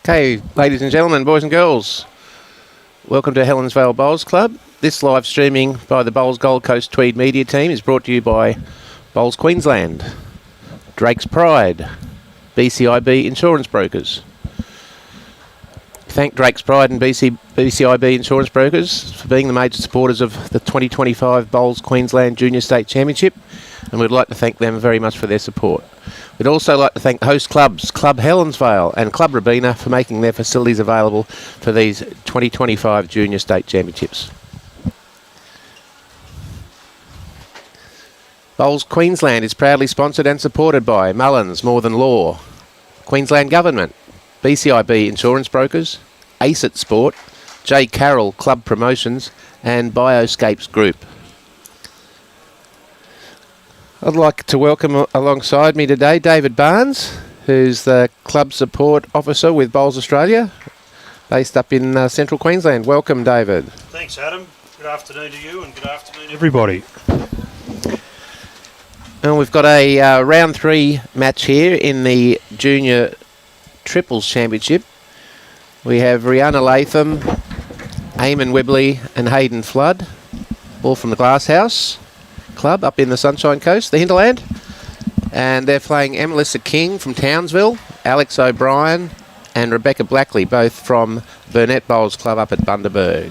Okay, ladies and gentlemen, boys and girls, welcome to Helensvale Bowls Club. This live streaming by the Bowls Gold Coast Tweed media team is brought to you by Bowls Queensland, Drake's Pride, BCIB Insurance Brokers. Thank Drake's Pride and BCIB Insurance Brokers for being the major supporters of the 2025 Bowls Queensland Junior State Championship, and we'd like to thank them very much for their support. We'd also like to thank host clubs, Club Helensvale and Club Rebekah, for making their facilities available for these 2025 Junior State Championships. Bowls Queensland is proudly sponsored and supported by Mullins More Than Law, Queensland Government, BCIB Insurance Brokers, ACET Sport, J. Carroll Club Promotions and Bioscapes Group. I'd like to welcome alongside me today David Barnes, who's the Club Support Officer with Bowls Australia, based up in Central Queensland. Welcome, David. Thanks, Adam. Good afternoon to you and good afternoon, everybody. And we've got a round 3 match here in the Junior Triples Championship. We have Rihanna Latham, Eamon Wibberley and Hayden Flood, all from the Glasshouse Club up in the Sunshine Coast, the hinterland. And they're playing Emmalisa King from Townsville, Alex O'Brien and Rebekah Blackley, both from Burnett Bowls Club up at Bundaberg.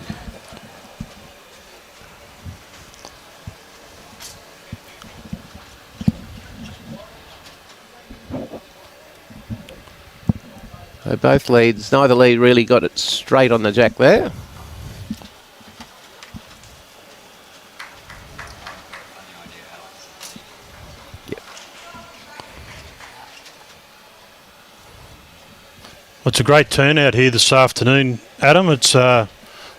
So both leads, neither lead really got it straight on the jack there. Well, it's a great turnout here this afternoon, Adam. It's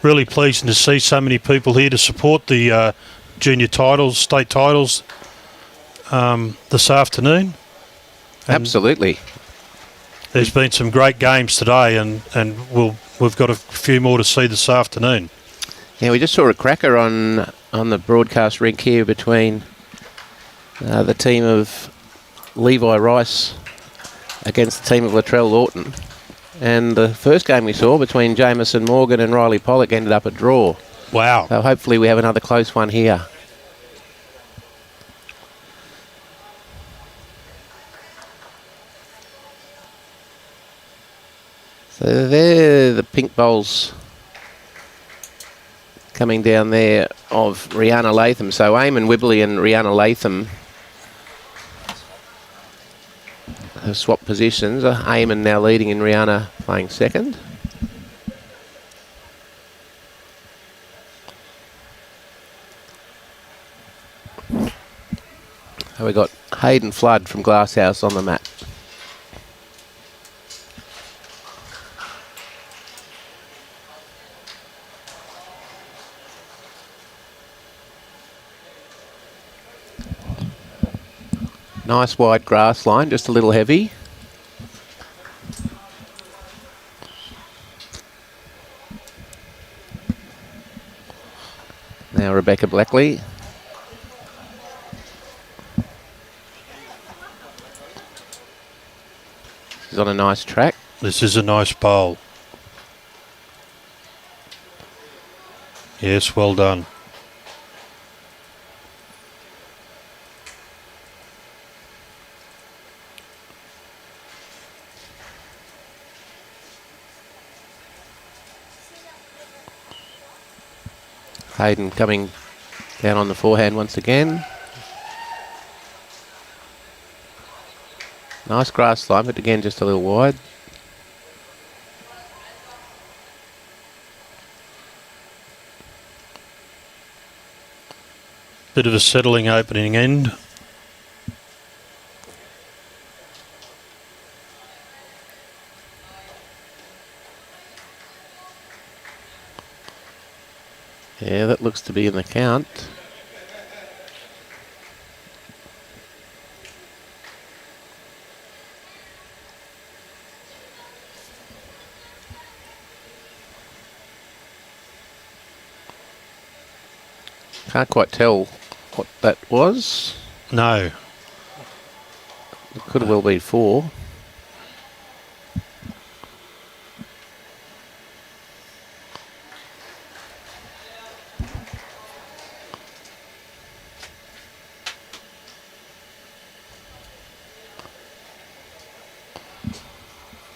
really pleasing to see so many people here to support the junior titles, state titles this afternoon. And absolutely. There's been some great games today, and we've got a few more to see this afternoon. Yeah, we just saw a cracker on the broadcast rink here between the team of Levi Rice against the team of Latrell Lawton. And the first game we saw between Jameson Morgan and Riley Pollock ended up a draw. Wow. So hopefully we have another close one here. So there the pink bowls coming down there of Rihanna Latham. So Eamon Wibberley and Rihanna Latham have swapped positions. Eamon now leading and Rihanna playing second. So we got Hayden Flood from Glasshouse on the mat. Nice wide grass line, just a little heavy. Now Rebekah Blackley. She's on a nice track. This is a nice bowl. Yes, well done. Hayden coming down on the forehand once again. Nice grass line, but again just a little wide. Bit of a settling opening end. Yeah, that looks to be in the count. Can't quite tell what that was. No. It could have well been 4.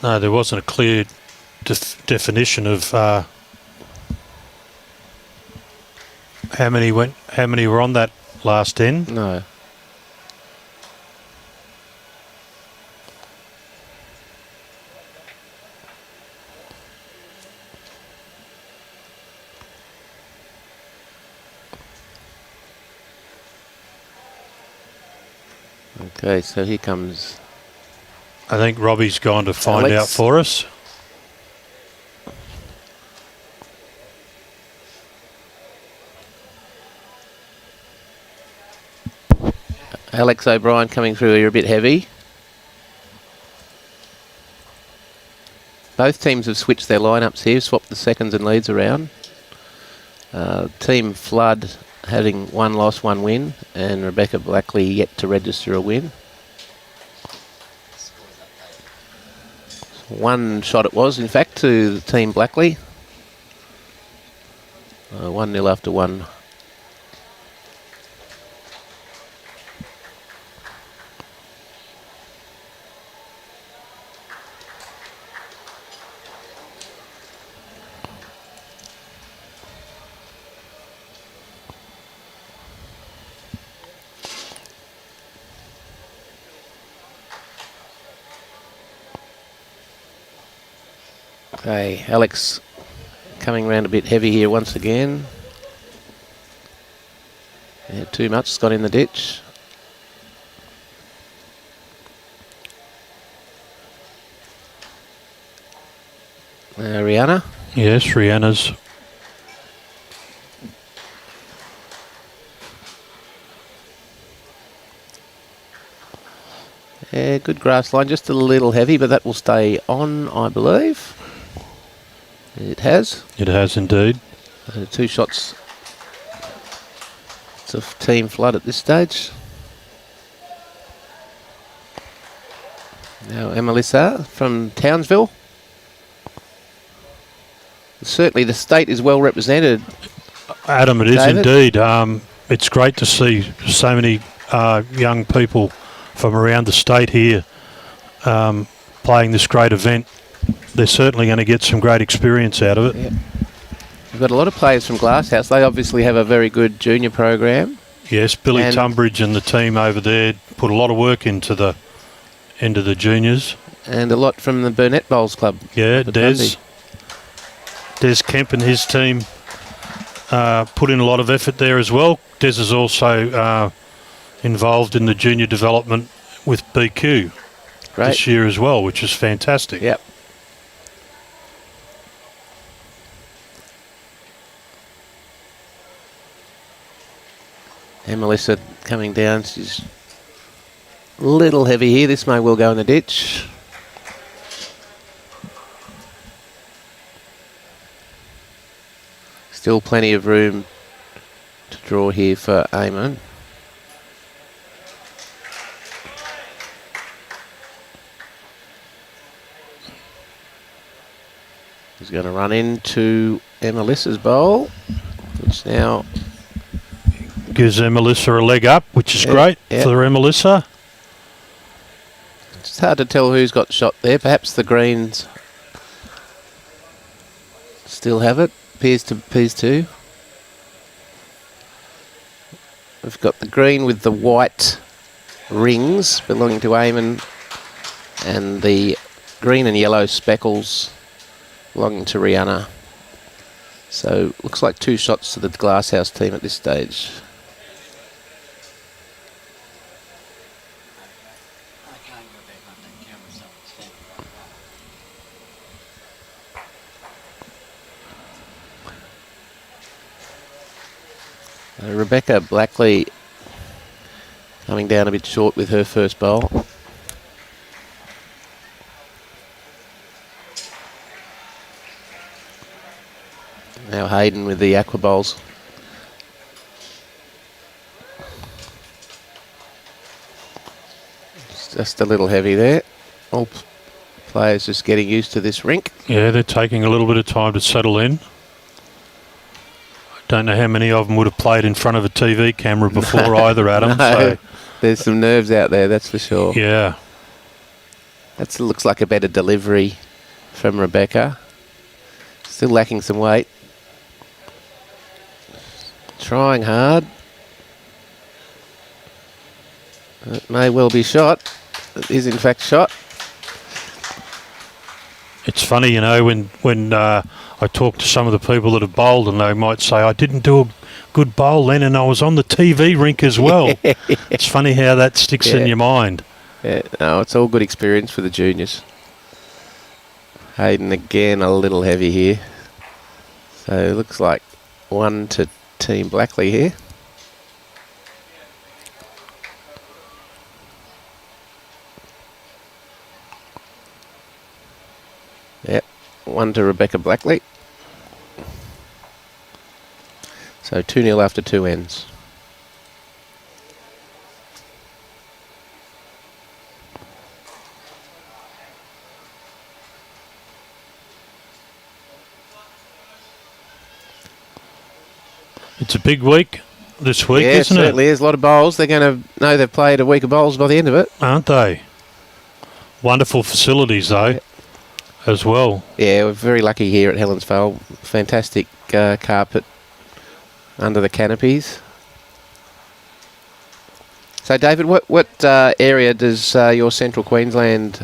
No, there wasn't a clear definition of how many were on that last end. No. Okay, so here comes... I think Robbie's gone to find out for us. Alex O'Brien coming through here a bit heavy. Both teams have switched their lineups here, swapped the seconds and leads around. Team Flood having 1 loss, 1 win, and Rebekah Blackley yet to register a win. 1 shot it was, in fact, to the Team Blackley. 1-0 after 1. Okay, Alex coming round a bit heavy here once again. Yeah, too much, it's got in the ditch. Rihanna? Yes, Rihanna's. Yeah, good grass line, just a little heavy, but that will stay on, I believe. It has. It has indeed. 2 shots to Team Flood at this stage. Now Emmalisa from Townsville. Certainly the state is well represented. Adam, it is David? indeed. It's great to see so many young people from around the state here playing this great event. They're certainly going to get some great experience out of it. Yeah. We've got a lot of players from Glasshouse. They obviously have a very good junior program. Yes, Billy Tunbridge and the team over there put a lot of work into the juniors. And a lot from the Burnett Bowls Club. Yeah, Des Kemp and his team put in a lot of effort there as well. Des is also involved in the junior development with BQ this year as well, which is fantastic. Yep. Emmalisa coming down. She's a little heavy here. This may well go in the ditch. Still plenty of room to draw here for Eamon. He's going to run into Emmalisa's bowl, which now gives Emmalisa a leg up, which is great for Emmalisa. It's hard to tell who's got shot there. Perhaps the Greens still have it. Appears to. We've got the green with the white rings belonging to Eamon, and the green and yellow speckles belonging to Rihanna. So looks like 2 shots to the Glasshouse team at this stage. Rebekah Blackley coming down a bit short with her first bowl. Now Hayden with the aqua bowls. It's just a little heavy there. All players just getting used to this rink. Yeah, they're taking a little bit of time to settle in. Don't know how many of them would have played in front of a TV camera before either, Adam. No, so there's some nerves out there, that's for sure. Yeah. That looks like a better delivery from Rebekah. Still lacking some weight. Trying hard. It may well be shot. It is in fact shot. It's funny, you know, when I talk to some of the people that have bowled, and they might say, I didn't do a good bowl then, and I was on the TV rink as well. It's funny how that sticks in your mind. Yeah, no, it's all good experience for the juniors. Hayden again a little heavy here. So it looks like 1 to Team Blackley here. Yep, 1 to Rebekah Blackley. So 2-0 after 2 ends. It's a big week this week, yeah, isn't it? Yeah, certainly is. A lot of bowls. They're going to know they've played a week of bowls by the end of it. Aren't they? Wonderful facilities, though, as well. Yeah, we're very lucky here at Helensvale. Fantastic carpet under the canopies. So, David, what area does your Central Queensland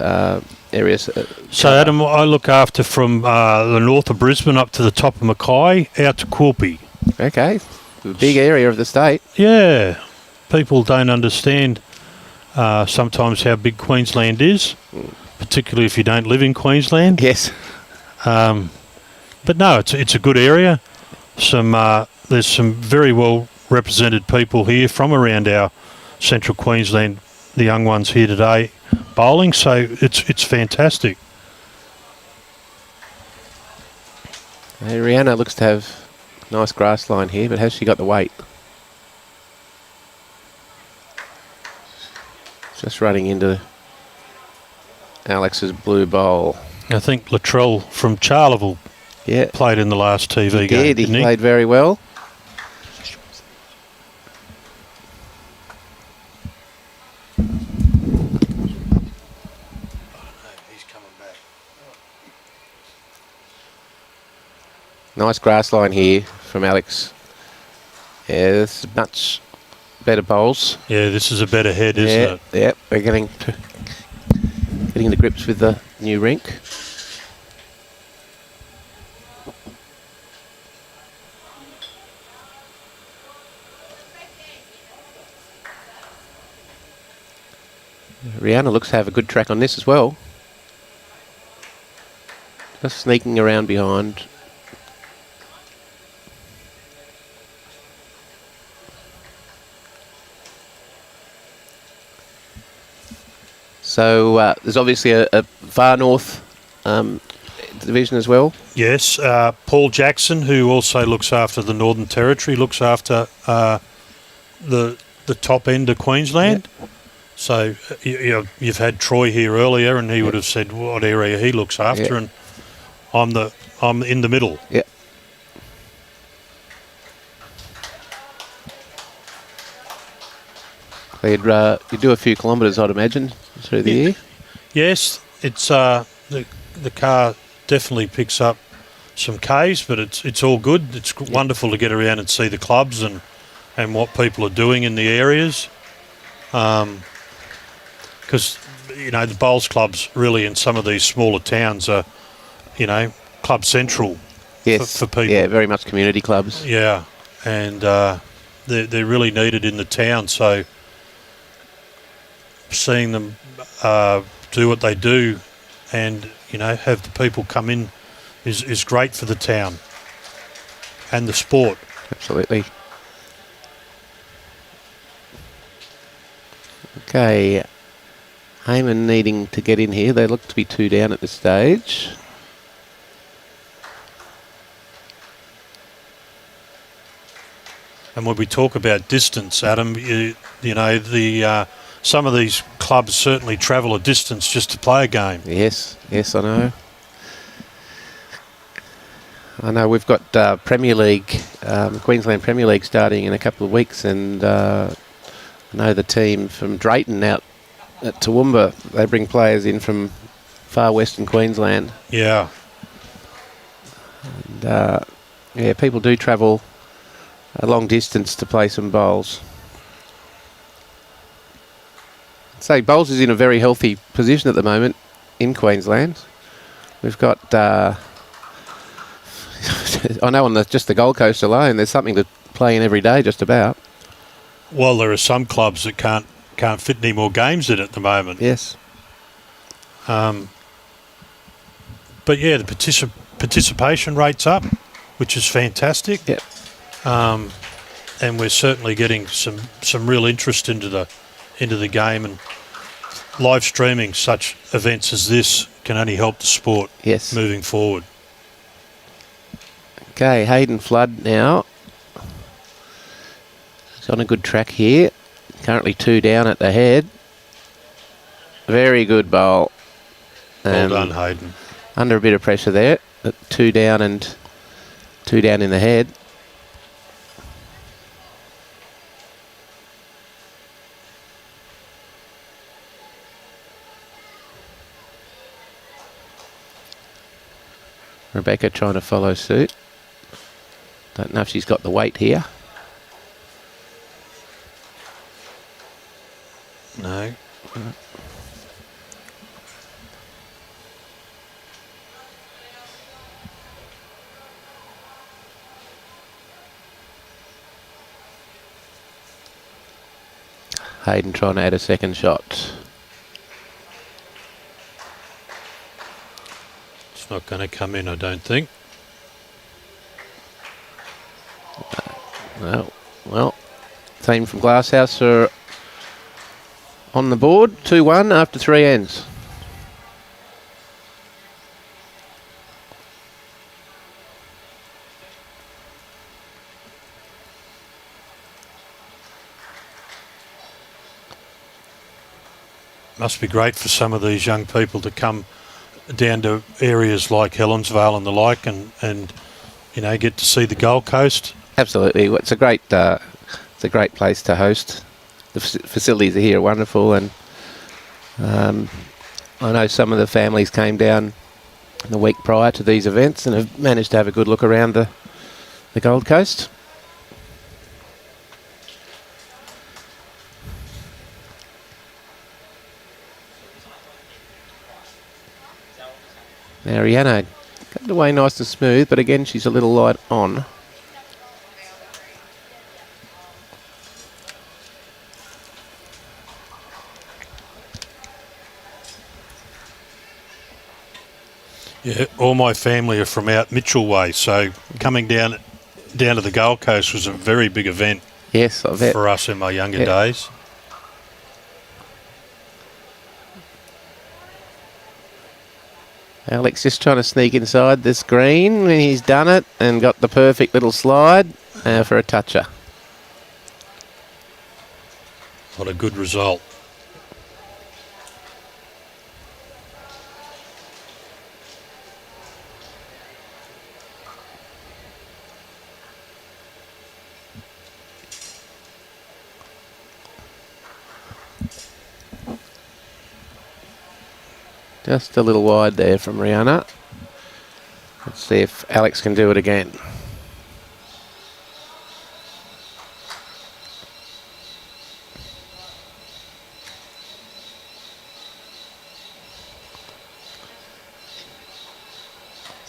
area? So, Adam, I look after from the north of Brisbane up to the top of Mackay, out to Quilpie. Okay, a big area of the state. Yeah, people don't understand sometimes how big Queensland is, particularly if you don't live in Queensland. Yes. But no, it's a good area. There's some very well represented people here from around our Central Queensland, the young ones here today bowling, so it's fantastic. Hey, Rihanna looks to have nice grass line here, but has she got the weight? Just running into Alex's blue bowl. I think Latrell from Charleville played in the last TV game. He Didn't played very well. Nice grass line here from Alex. Yeah, this is much better bowls. Yeah, this is a better head, isn't it? Yeah, we're getting to grips with the new rink. Rihanna looks to have a good track on this as well. Just sneaking around behind. So there's obviously a far north division as well. Yes, Paul Jackson, who also looks after the Northern Territory, looks after the top end of Queensland. Yep. So you've had Troy here earlier, and he would have said what area he looks after, and I'm in the middle. Yeah. You do a few kilometres, I'd imagine, through the year. Yes, it's the car definitely picks up some Ks, but it's all good. It's wonderful to get around and see the clubs and what people are doing in the areas. Because, the bowls clubs really in some of these smaller towns are, club central for people. Yeah, very much community clubs. Yeah, and they're really needed in the town, so seeing them do what they do and, have the people come in is great for the town and the sport. Absolutely. Okay, Eamon needing to get in here. They look to be 2 down at this stage. And when we talk about distance, Adam, some of these clubs certainly travel a distance just to play a game. Yes, I know. We've got Premier League, Queensland Premier League starting in a couple of weeks, and I know the team from Drayton out at Toowoomba, they bring players in from far western Queensland. Yeah. And, yeah, people do travel a long distance to play some bowls. So bowls is in a very healthy position at the moment in Queensland. We've got, I know on just the Gold Coast alone, there's something to play in every day just about. Well, there are some clubs that can't fit any more games in at the moment. Yes. But yeah, the participation rate's up, which is fantastic. Yep. And we're certainly getting some real interest into the game, and live streaming such events as this can only help the sport moving forward. Okay, Hayden Flood now. He's on a good track here. Currently 2 down at the head. Very good bowl. Well done, Hayden. Under a bit of pressure there. 2 down and 2 down in the head. Rebekah trying to follow suit. Don't know if she's got the weight here. No. Hayden trying to add a second shot. It's not going to come in, I don't think. No. Well, team from Glasshouse are on the board. 2-1 after 3 ends. Must be great for some of these young people to come down to areas like Helensvale and the like, and you know, get to see the Gold Coast. Absolutely, it's a great place to host. The facilities here are wonderful, and I know some of the families came down the week prior to these events and have managed to have a good look around the Gold Coast. Now Rihanna got away nice and smooth, but again she's a little light on. Yeah, all my family are from out Mitchell way, so coming down to the Gold Coast was a very big event. Yes, I bet. For us in my younger days. Alex just trying to sneak inside this green, and he's done it and got the perfect little slide for a toucher. What a good result. Just a little wide there from Rihanna. Let's see if Alex can do it again.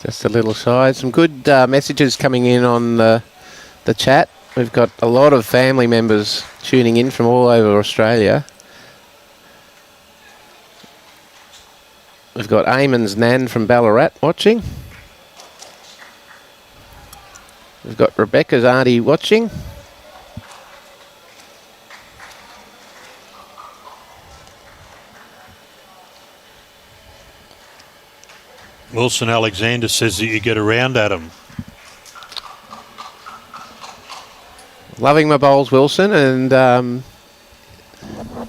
Just a little side. Some good messages coming in on the chat. We've got a lot of family members tuning in from all over Australia. We've got Eamon's nan from Ballarat watching. We've got Rebecca's auntie watching. Wilson Alexander says that you get around at him. Loving my bowls, Wilson, and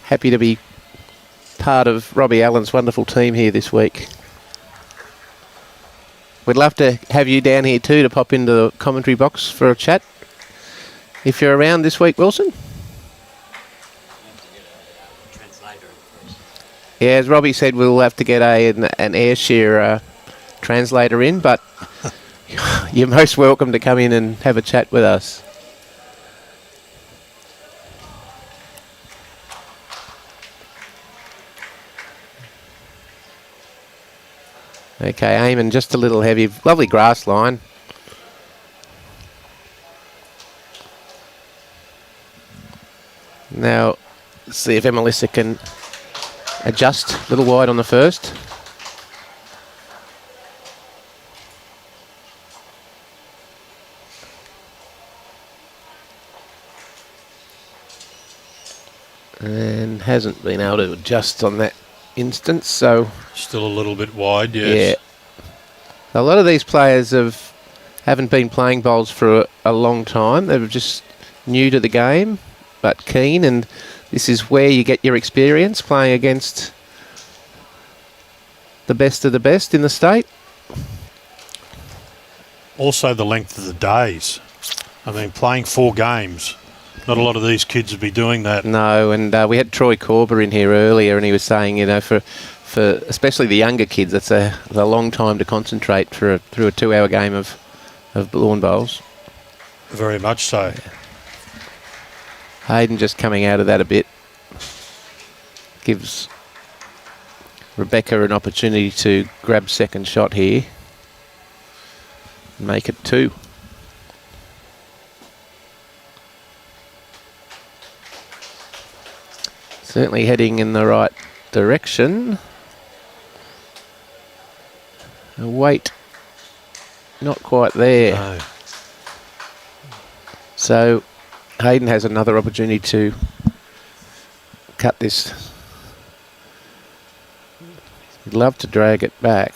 happy to be part of Robbie Allen's wonderful team here this week. We'd love to have you down here too to pop into the commentary box for a chat if you're around this week, Wilson. Yeah, as Robbie said, we'll have to get an Ayrshire translator in, but you're most welcome to come in and have a chat with us. Okay, Eamon, just a little heavy. Lovely grass line. Now, let's see if Emmalisa can adjust a little wide on the first. And hasn't been able to adjust on that instance, so... Still a little bit wide, yes. Yeah. A lot of these players haven't been playing bowls for a long time. They're just new to the game, but keen, and this is where you get your experience playing against the best of the best in the state. Also the length of the days. I mean, playing 4 games, not a lot of these kids would be doing that. No, and we had Troy Corber in here earlier, and he was saying, you know, for especially the younger kids, it's a long time to concentrate through a 2-hour game of lawn bowls. Very much so. Hayden just coming out of that a bit. Gives Rebekah an opportunity to grab second shot here. Make it 2. Certainly heading in the right direction. The weight not quite there. No. So Hayden has another opportunity to cut this. He'd love to drag it back.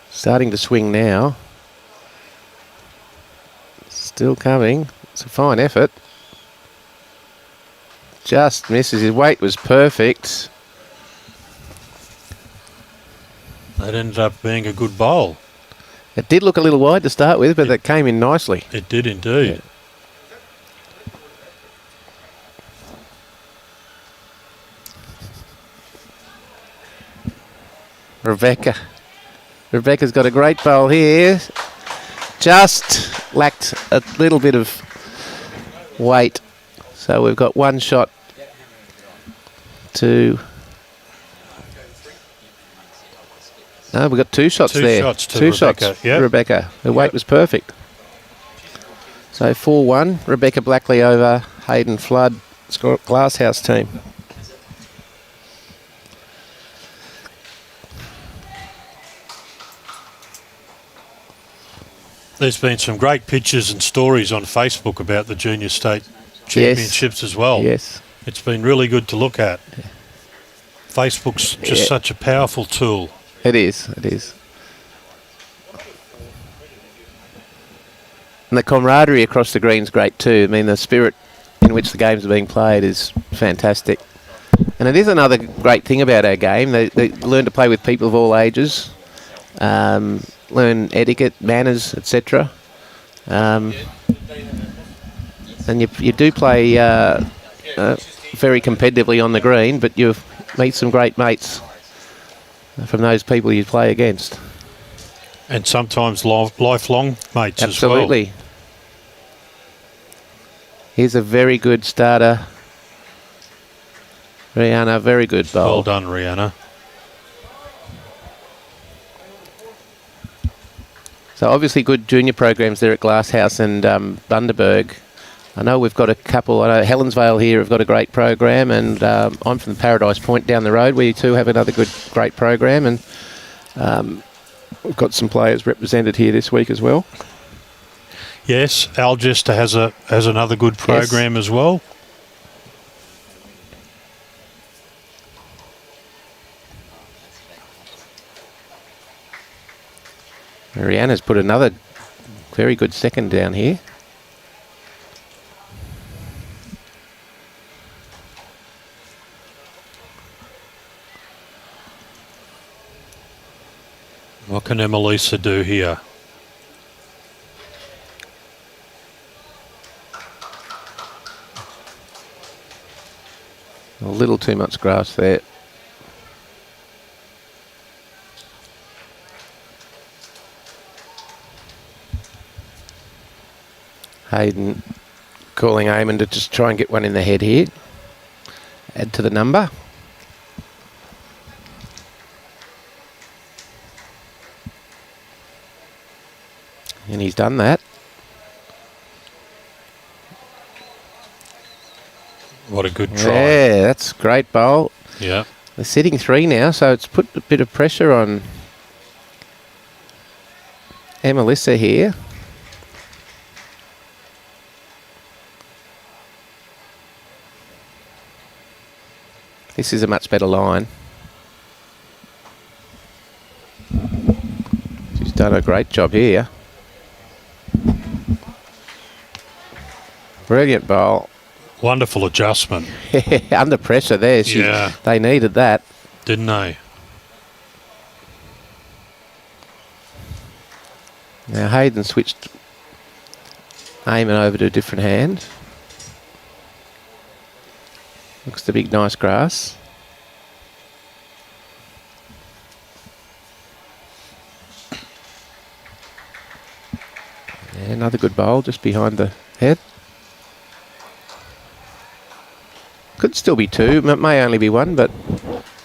Starting to swing now. Still coming. It's a fine effort. Just misses. His weight was perfect. That ended up being a good bowl. It did look a little wide to start with, but it came in nicely. It did indeed. Yeah. Rebekah's got a great bowl here. Just lacked a little bit of weight. So we've got one shot to... No, we've got 2 shots there. 2 shots to 2 Rebekah, shots yep. Rebekah. Her weight was perfect. So 4-1, Rebekah Blackley over Hayden Flood, Glasshouse team. There's been some great pictures and stories on Facebook about the Junior State Championships as well. Yes. It's been really good to look at. Yeah. Facebook's just such a powerful tool. It is, it is. And the camaraderie across the green's great too. I mean, the spirit in which the games are being played is fantastic. And it is another great thing about our game. They learn to play with people of all ages, learn etiquette, manners, etc. And you do play very competitively on the green, but you meet some great mates from those people you play against. And sometimes lifelong mates as well. Absolutely. Here's a very good starter. Rihanna, very good bowl. Well done, Rihanna. So obviously good junior programs there at Glasshouse and Bundaberg. I know we've got a couple. I know Helensvale here have got a great program, and I'm from Paradise Point down the road. We too have another great program, and we've got some players represented here this week as well. Yes, Algester has another good program as well. Rihanna's put another very good second down here. What can Emmalisa do here? little too much grass there. Hayden calling Eamon to just try and get one in the head here. Add to the number. And he's done that. What a good try. Yeah, that's a great bowl. Yeah. They're sitting 3 now, so it's put a bit of pressure on Emmalisa here. This is a much better line. She's done a great job here. Brilliant bowl. Wonderful adjustment. Under pressure there. They needed that. Didn't they? Now Hayden switched Eamon over to a different hand. Looks the big nice grass. Yeah, another good bowl just behind the head. Could still be 2, it may only be 1, but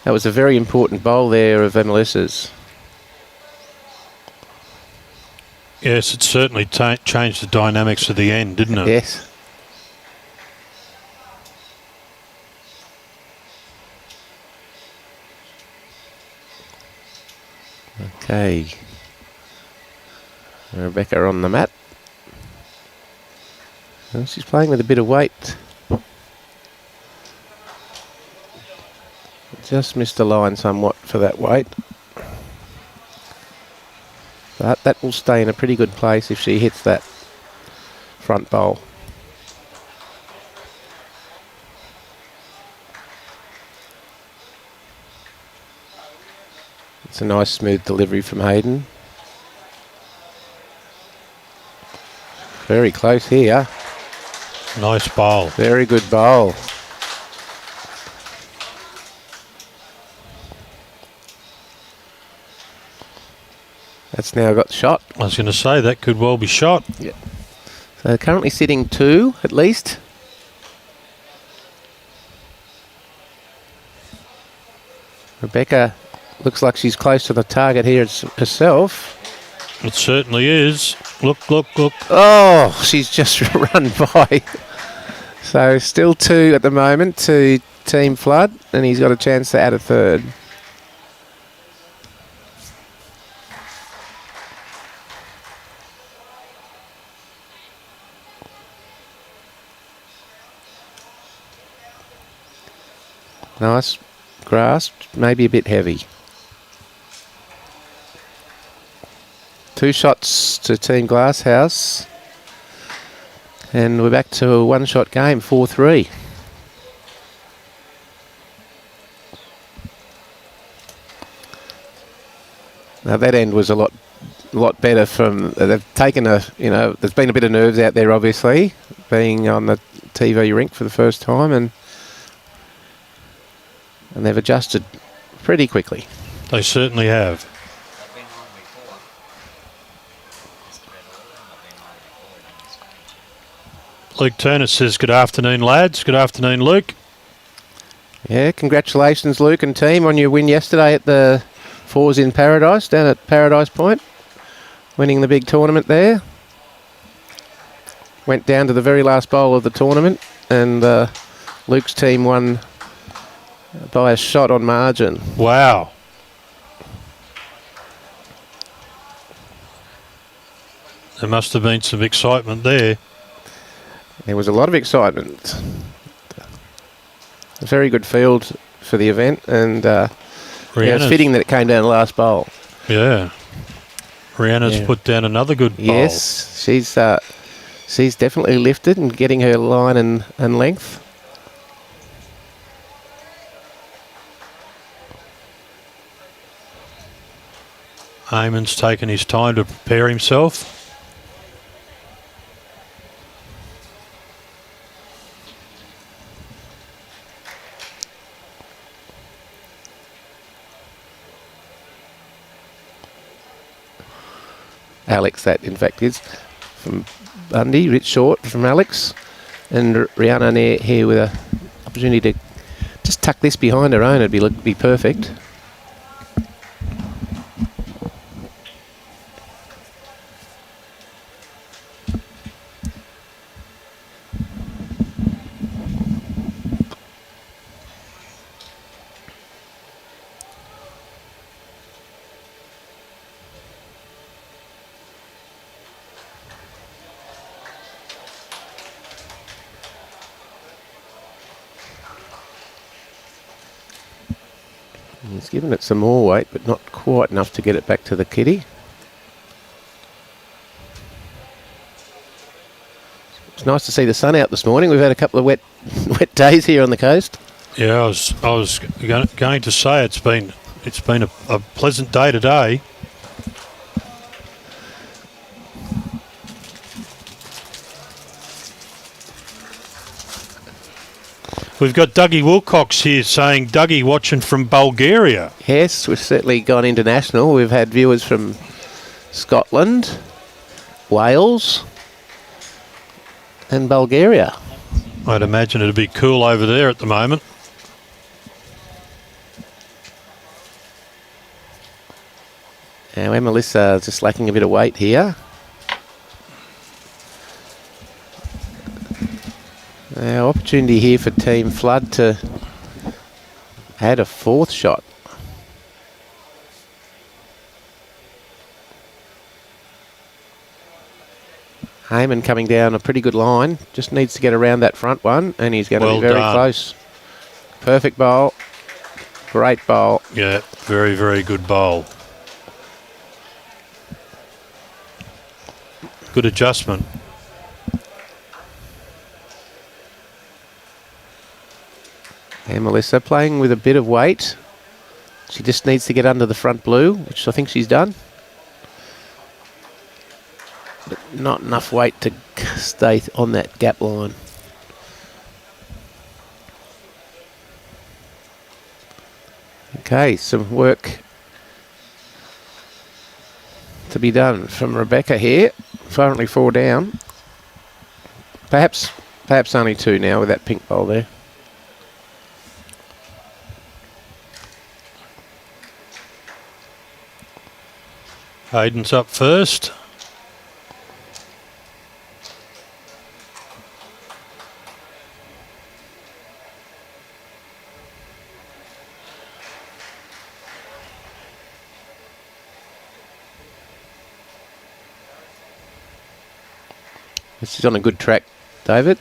that was a very important bowl there of Emmalisa's. Yes, it certainly changed the dynamics of the end, didn't it? Yes. Okay. Rebekah on the mat. Well, she's playing with a bit of weight. Just missed the line somewhat for that weight. But that will stay in a pretty good place if she hits that front bowl. It's a nice smooth delivery from Hayden. Very close here. Nice bowl. Very good bowl. That's now got shot. I was going to say that could well be shot. Yeah. So currently sitting 2 at least. Rebekah looks like she's close to the target here herself. It certainly is. Look, look, look. Oh, she's just run by. So still 2 at the moment to Team Flood, and he's got a chance to add a 3rd. Nice grass, maybe a bit heavy. 2 shots to Team Glasshouse. And we're back to a 1-shot game, 4-3. Now that end was a lot better from, they've taken there's been a bit of nerves out there obviously, being on the TV rink for the first time, and they've adjusted pretty quickly. They certainly have. Luke Turner says, good afternoon, lads. Good afternoon, Luke. Yeah, congratulations, Luke and team, on your win yesterday at the Fours in Paradise, down at Paradise Point, winning the big tournament there. Went down to the very last bowl of the tournament, and Luke's team won by a shot on margin. Wow. There must have been some excitement there. There was a lot of excitement. A very good field for the event, and it's fitting that it came down the last bowl. Yeah. Rihanna's put down another good bowl. Yes, she's definitely lifted and getting her line and length. Eamon's taken his time to prepare himself. Alex, that in fact is, from Bundy, Rich Short from Alex, and Rihanna here with an opportunity to just tuck this behind her own. It'd be perfect. He's given it some more weight, but not quite enough to get it back to the kitty. It's nice to see the sun out this morning. We've had a couple of wet days here on the coast. Yeah, I was going to say it's been a pleasant day today. We've got Dougie Wilcox here saying, Dougie watching from Bulgaria. Yes, we've certainly gone international. We've had viewers from Scotland, Wales and Bulgaria. I'd imagine it'd be cool over there at the moment. Now Emmalisa just lacking a bit of weight here. Now opportunity here for Team Flood to add a fourth shot. Eamon coming down a pretty good line. Just needs to get around that front one, and he's going to be very close. Perfect bowl. Great bowl. Yeah, very, very good bowl. Good adjustment. Emmalisa playing with a bit of weight. She just needs to get under the front blue, which I think she's done. But not enough weight to stay on that gap line. Okay, some work to be done from Rebekah here. Currently 4 down. Perhaps only 2 now with that pink bowl there. Hayden's up first. This is on a good track, David.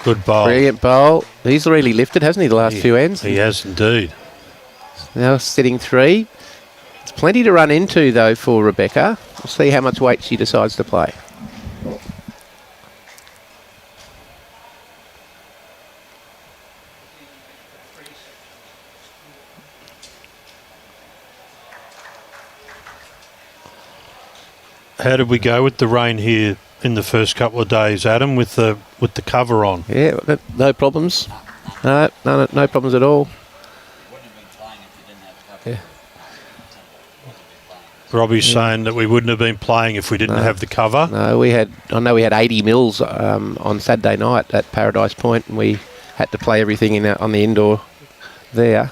Good bowl. Brilliant bowl. He's really lifted, hasn't he, the last few ends? He has indeed. Now sitting 3. It's plenty to run into, though, for Rebekah. We'll see how much weight she decides to play. How did we go with the rain here in the first couple of days, Adam, with the cover on? Yeah, no problems. No problems at all. Yeah. Robbie's saying that we wouldn't have been playing if we didn't have the cover. No, I know we had 80 mils on Saturday night at Paradise Point, and we had to play everything on the indoor there.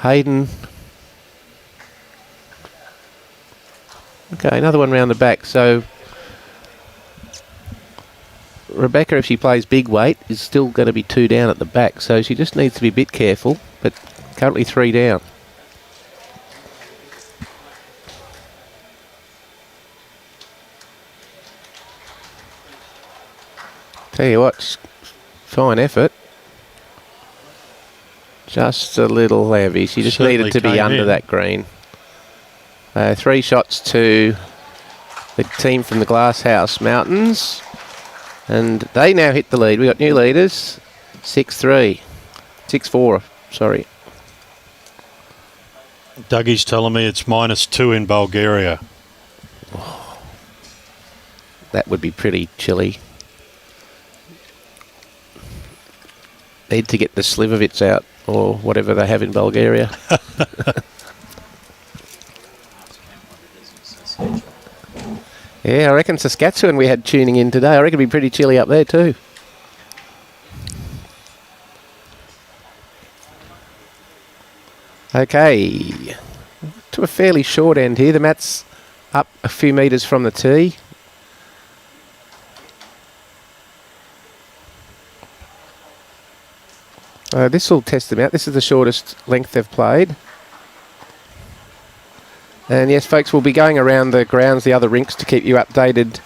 Hayden. Okay, another one round the back. So Rebekah, if she plays big weight, is still going to be 2 down at the back. So she just needs to be a bit careful, but currently 3 down. Tell you what, fine effort. Just a little heavy. She just needed to be under that green. 3 shots to the team from the Glasshouse Mountains. And they now hit the lead. We got new leaders. 6-3. 6-4, sorry. Dougie's telling me it's -2 in Bulgaria. Oh, that would be pretty chilly. Need to get the Slivovitz out, or whatever they have in Bulgaria. Yeah, I reckon Saskatchewan we had tuning in today. I reckon it'd be pretty chilly up there too. Okay, to a fairly short end here. The mat's up a few metres from the tee. This will test them out. This is the shortest length they've played. And yes, folks, we'll be going around the grounds, the other rinks, to keep you updated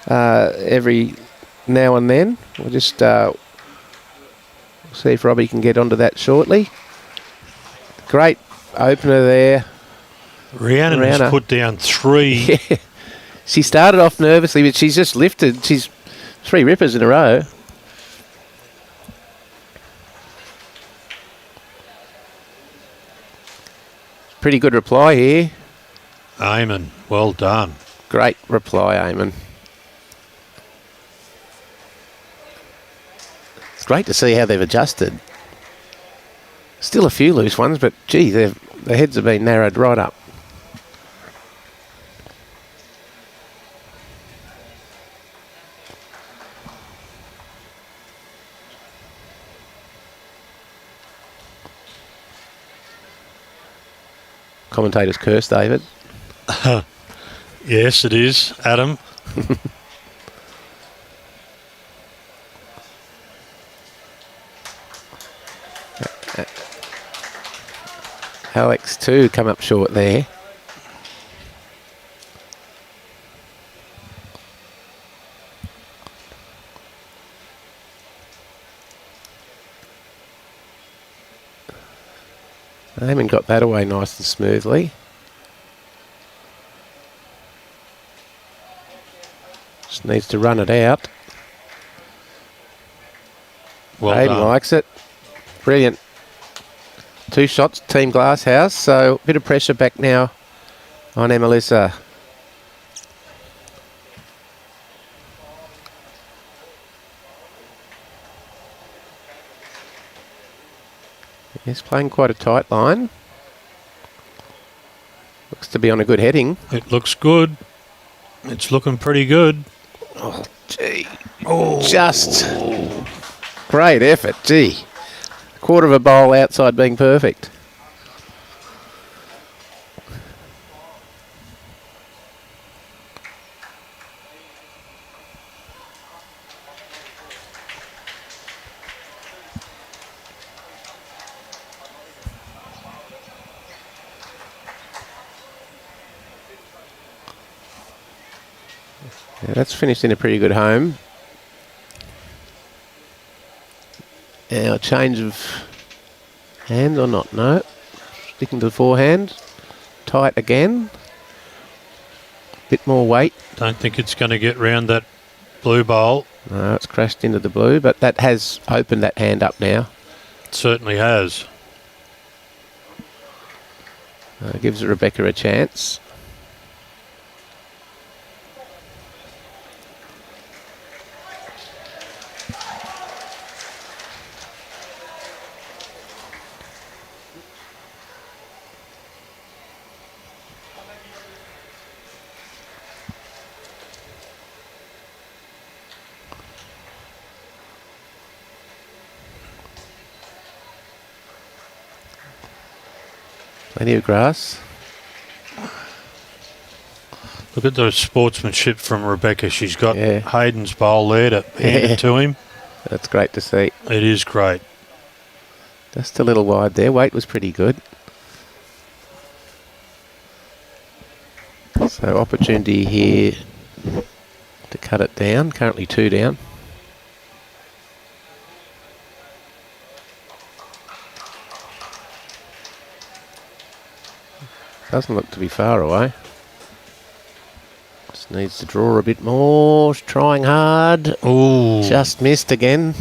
every now and then. We'll just see if Robbie can get onto that shortly. Great opener there. Rihanna's put down 3. Yeah. She started off nervously, but she's just lifted. She's 3 rippers in a row. Pretty good reply here. Eamon, well done. Great reply, Eamon. It's great to see how they've adjusted. Still a few loose ones, but gee, their heads have been narrowed right up. Commentators curse David. Yes, it is, Adam. Alex too come up short there. Eamon got that away nice and smoothly. Just needs to run it out. Well Hayden done. likes it. Brilliant. 2 shots, Team Glasshouse. So a bit of pressure back now on Emmalisa. He's playing quite a tight line. Looks to be on a good heading. It looks good. It's looking pretty good. Oh, gee. Oh. Just great effort, gee. Quarter of a bowl outside being perfect. Yeah, that's finished in a pretty good home. Now, a change of hand or not? No. Sticking to the forehand. Tight again. Bit more weight. Don't think it's going to get round that blue bowl. No, it's crashed into the blue, but that has opened that hand up now. It certainly has. Gives Rebekah a chance. Plenty of grass. Look at the sportsmanship from Rebekah. She's got Yeah. Hayden's bowl there to hand it to him. That's great to see. It is great. Just a little wide there. Weight was pretty good. So opportunity here to cut it down. Currently 2 down. Doesn't look to be far away. Just needs to draw a bit more. Trying hard. Ooh. Just missed again.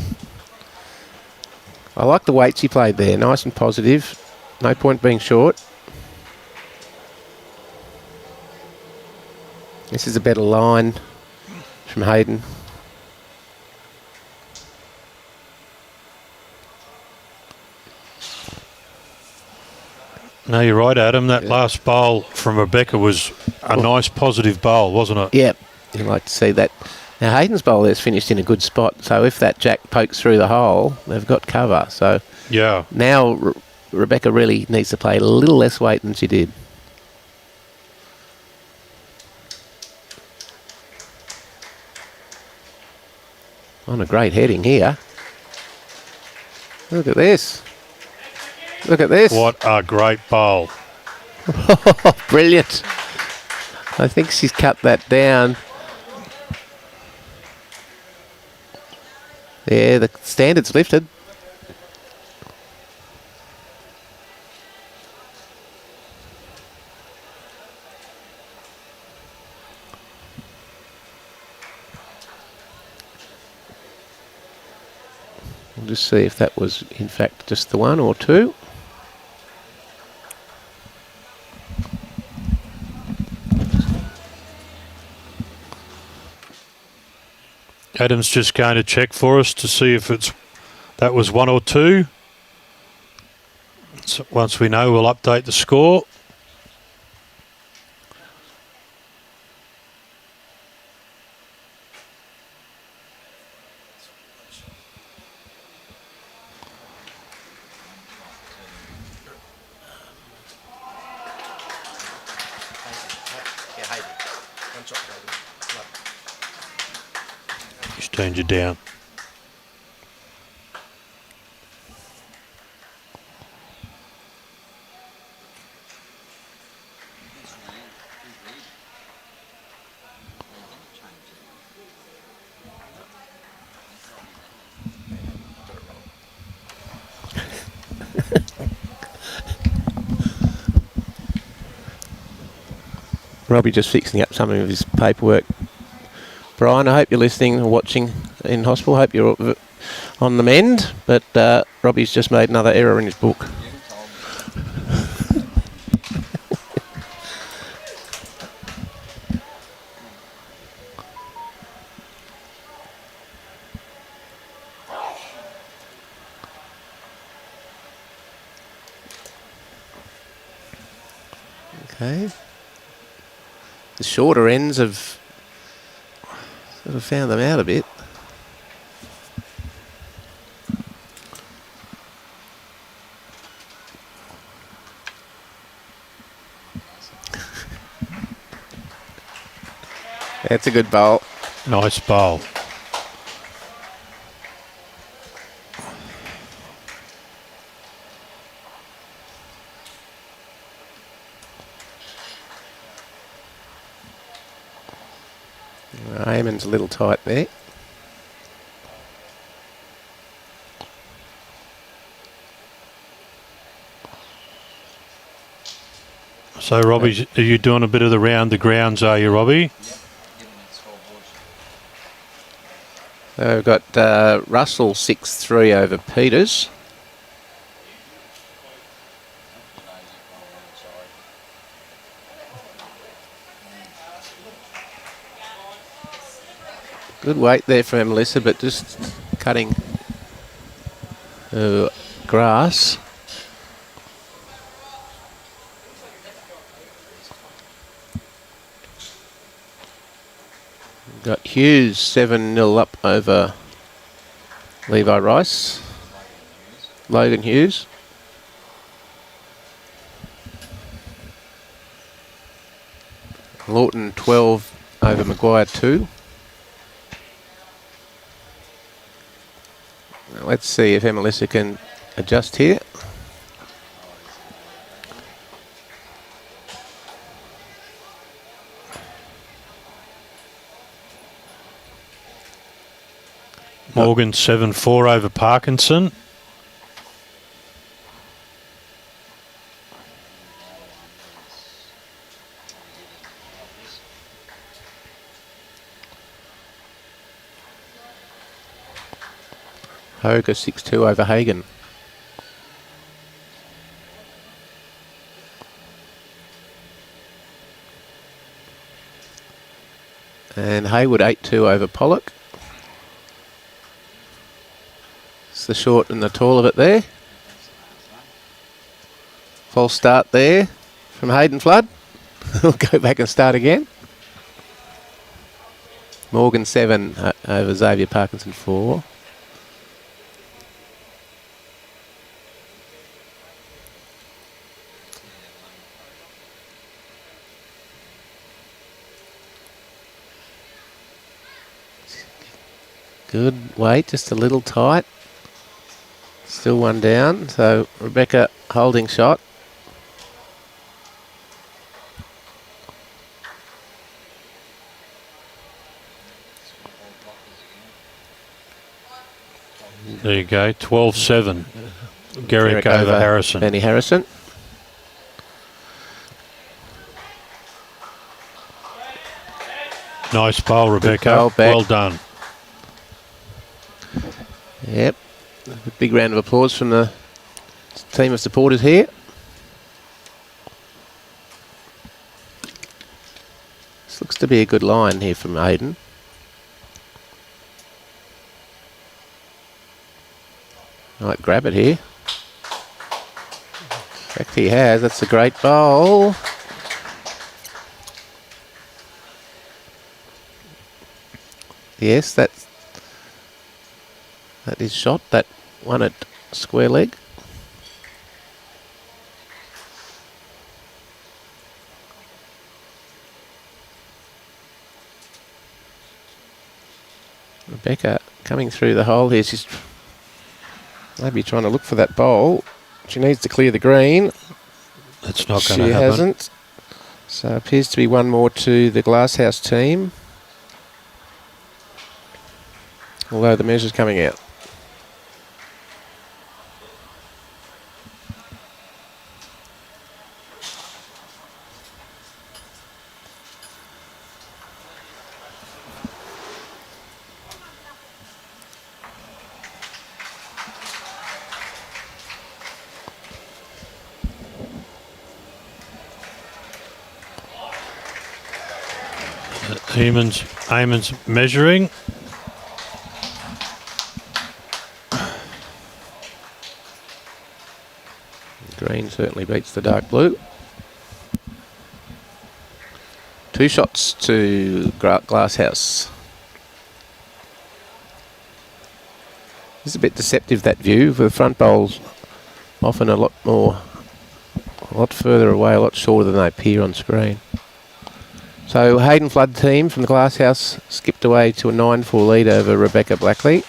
I like the weights he played there. Nice and positive. No point being short. This is a better line from Hayden. No, you're right, Adam. That last bowl from Rebekah was a nice positive bowl, wasn't it? Yep. You like to see that. Now, Hayden's bowl there's finished in a good spot, so if that jack pokes through the hole, they've got cover. So Yeah. now Rebekah really needs to play a little less weight than she did. On a great heading here. Look at this. Look at this. What a great bowl. Brilliant. I think she's cut that down. Yeah, the standard's lifted. We'll just see if that was in fact just the one or two. Adam's just going to check for us to see if that was one or two. So once we know, we'll update the score. Just turned you down. Robbie just fixing up some of his paperwork. Brian, I hope you're listening or watching in hospital. Hope you're on the mend. But Robbie's just made another error in his book. Okay. The shorter ends have sort of found them out a bit. That's a good bowl. Nice bowl. Eamon's a little tight there. So, Robbie, are you doing a bit of the round the grounds, are you, Robbie? So we've got Russell 6-3 over Peters. Good weight there for Emmalisa, but just cutting her grass. Got Hughes 7-0 up over Levi Rice. Logan Hughes. Lawton 12 over Maguire 2. Let's see if Emmalisa can adjust here. Morgan 7-4 over Parkinson. Hoger 6-2 over Hagen. And Hayward 8-2 over Pollock. It's the short and the tall of it there. False start there from Hayden Flood. We'll go back and start again. Morgan 7 over Xavier Parkinson 4. Good weight, just a little tight. Still one down, so Rebekah holding shot. There you go, 12-7. Garrick over Harrison. Benny Harrison. Nice bowl, Rebekah. Bowl back. Well done. Yep. A big round of applause from the team of supporters here. This looks to be a good line here from Hayden. Might grab it here. In fact, he has. That's a great bowl. Yes, that is shot. That one at square leg. Rebekah coming through the hole here. She's maybe trying to look for that bowl. She needs to clear the green. That's not going to happen. She hasn't. So appears to be one more to the Glasshouse team. Although the measure's coming out. Eamon's measuring. Green certainly beats the dark blue. 2 shots to Glasshouse. It's a bit deceptive, that view. The front bowls often a lot further away, a lot shorter than they appear on screen. So Hayden Flood team from the Glasshouse skipped away to a 9-4 lead over Rebekah Blackley.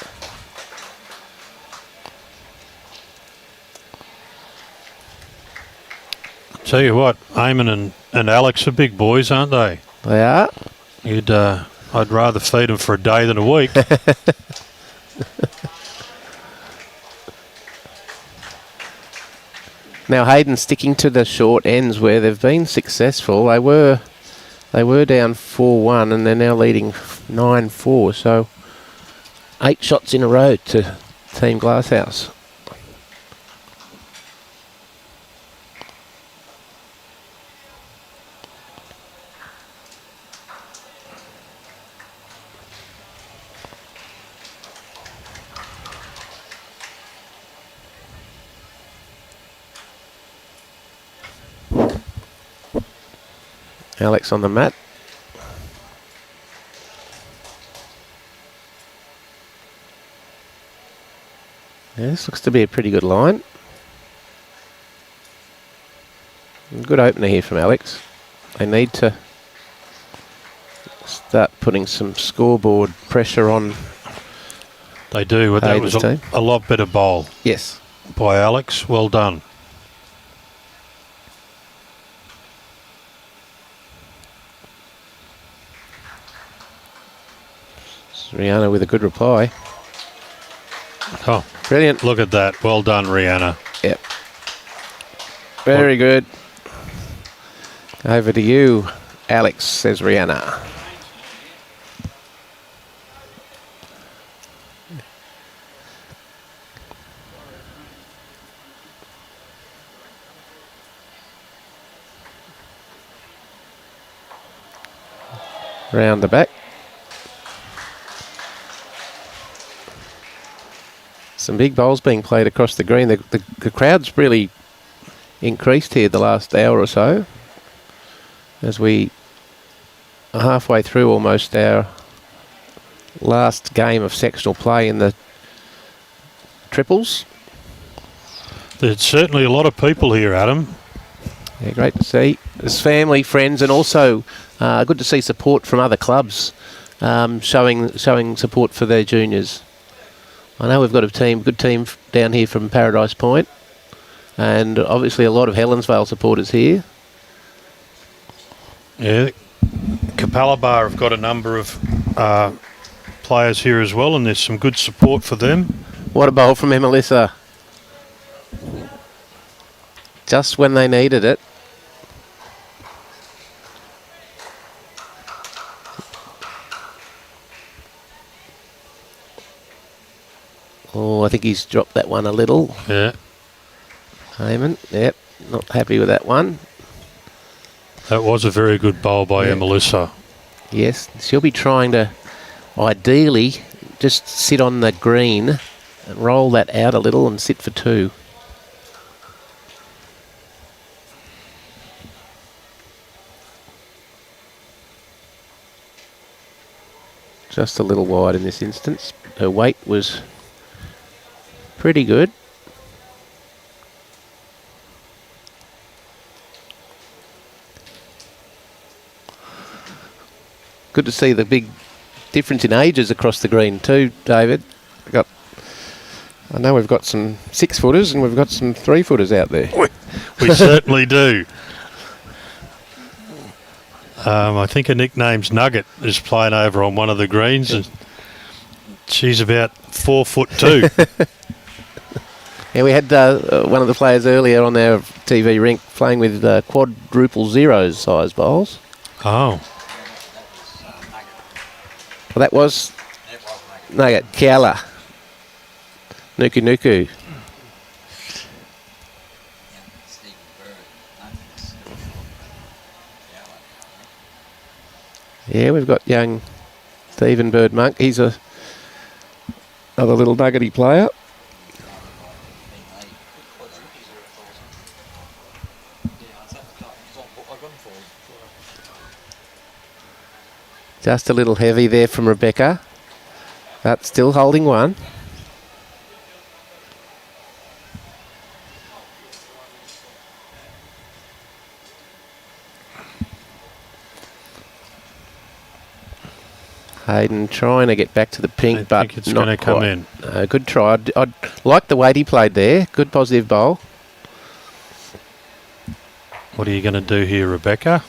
Tell you what, Eamon and Alex are big boys, aren't they? They are. I'd rather feed them for a day than a week. Now Hayden sticking to the short ends where they've been successful. They were down 4-1 and they're now leading 9-4. So 8 shots in a row to Team Glasshouse. Alex on the mat. Yeah, this looks to be a pretty good line. Good opener here from Alex. They need to start putting some scoreboard pressure on. They do, but that was a lot better bowl. Yes. By Alex. Well done. Rihanna with a good reply. Oh, brilliant. Look at that. Well done, Rihanna. Yep. Very good. Over to you, Alex, says Rihanna. Round the back. Some big bowls being played across the green. The crowd's really increased here the last hour or so, as we are halfway through almost our last game of sectional play in the triples. There's certainly a lot of people here, Adam. Yeah, great to see. There's family, friends, and also good to see support from other clubs showing support for their juniors. I know we've got a good team down here from Paradise Point, and obviously a lot of Helensvale supporters here. Yeah, Capalaba have got a number of players here as well, and there's some good support for them. What a bowl from Emmalisa. Just when they needed it. Oh, I think he's dropped that one a little. Yeah. Eamon, yep, not happy with that one. That was a very good bowl by Emmalisa. Yes, she'll be trying to ideally just sit on the green and roll that out a little and sit for 2. Just a little wide in this instance. Her weight was pretty good. Good to see the big difference in ages across the green too, David. I know we've got some 6-footers and we've got some 3-footers out there. We certainly do. I think her nickname's Nugget is playing over on one of the greens, and she's about 4'2". Yeah, we had one of the players earlier on our TV rink playing with quadruple zeros size bowls. Oh. Well, that was Nugget, Kiala, Nuku Nuku. Yeah, we've got young Stephen Bird Monk. He's another little nuggety player. Just a little heavy there from Rebekah, but still holding one. Hayden trying to get back to the pink, but think it's going to come in. Good try. I'd like the weight he played there. Good positive bowl. What are you going to do here, Rebekah?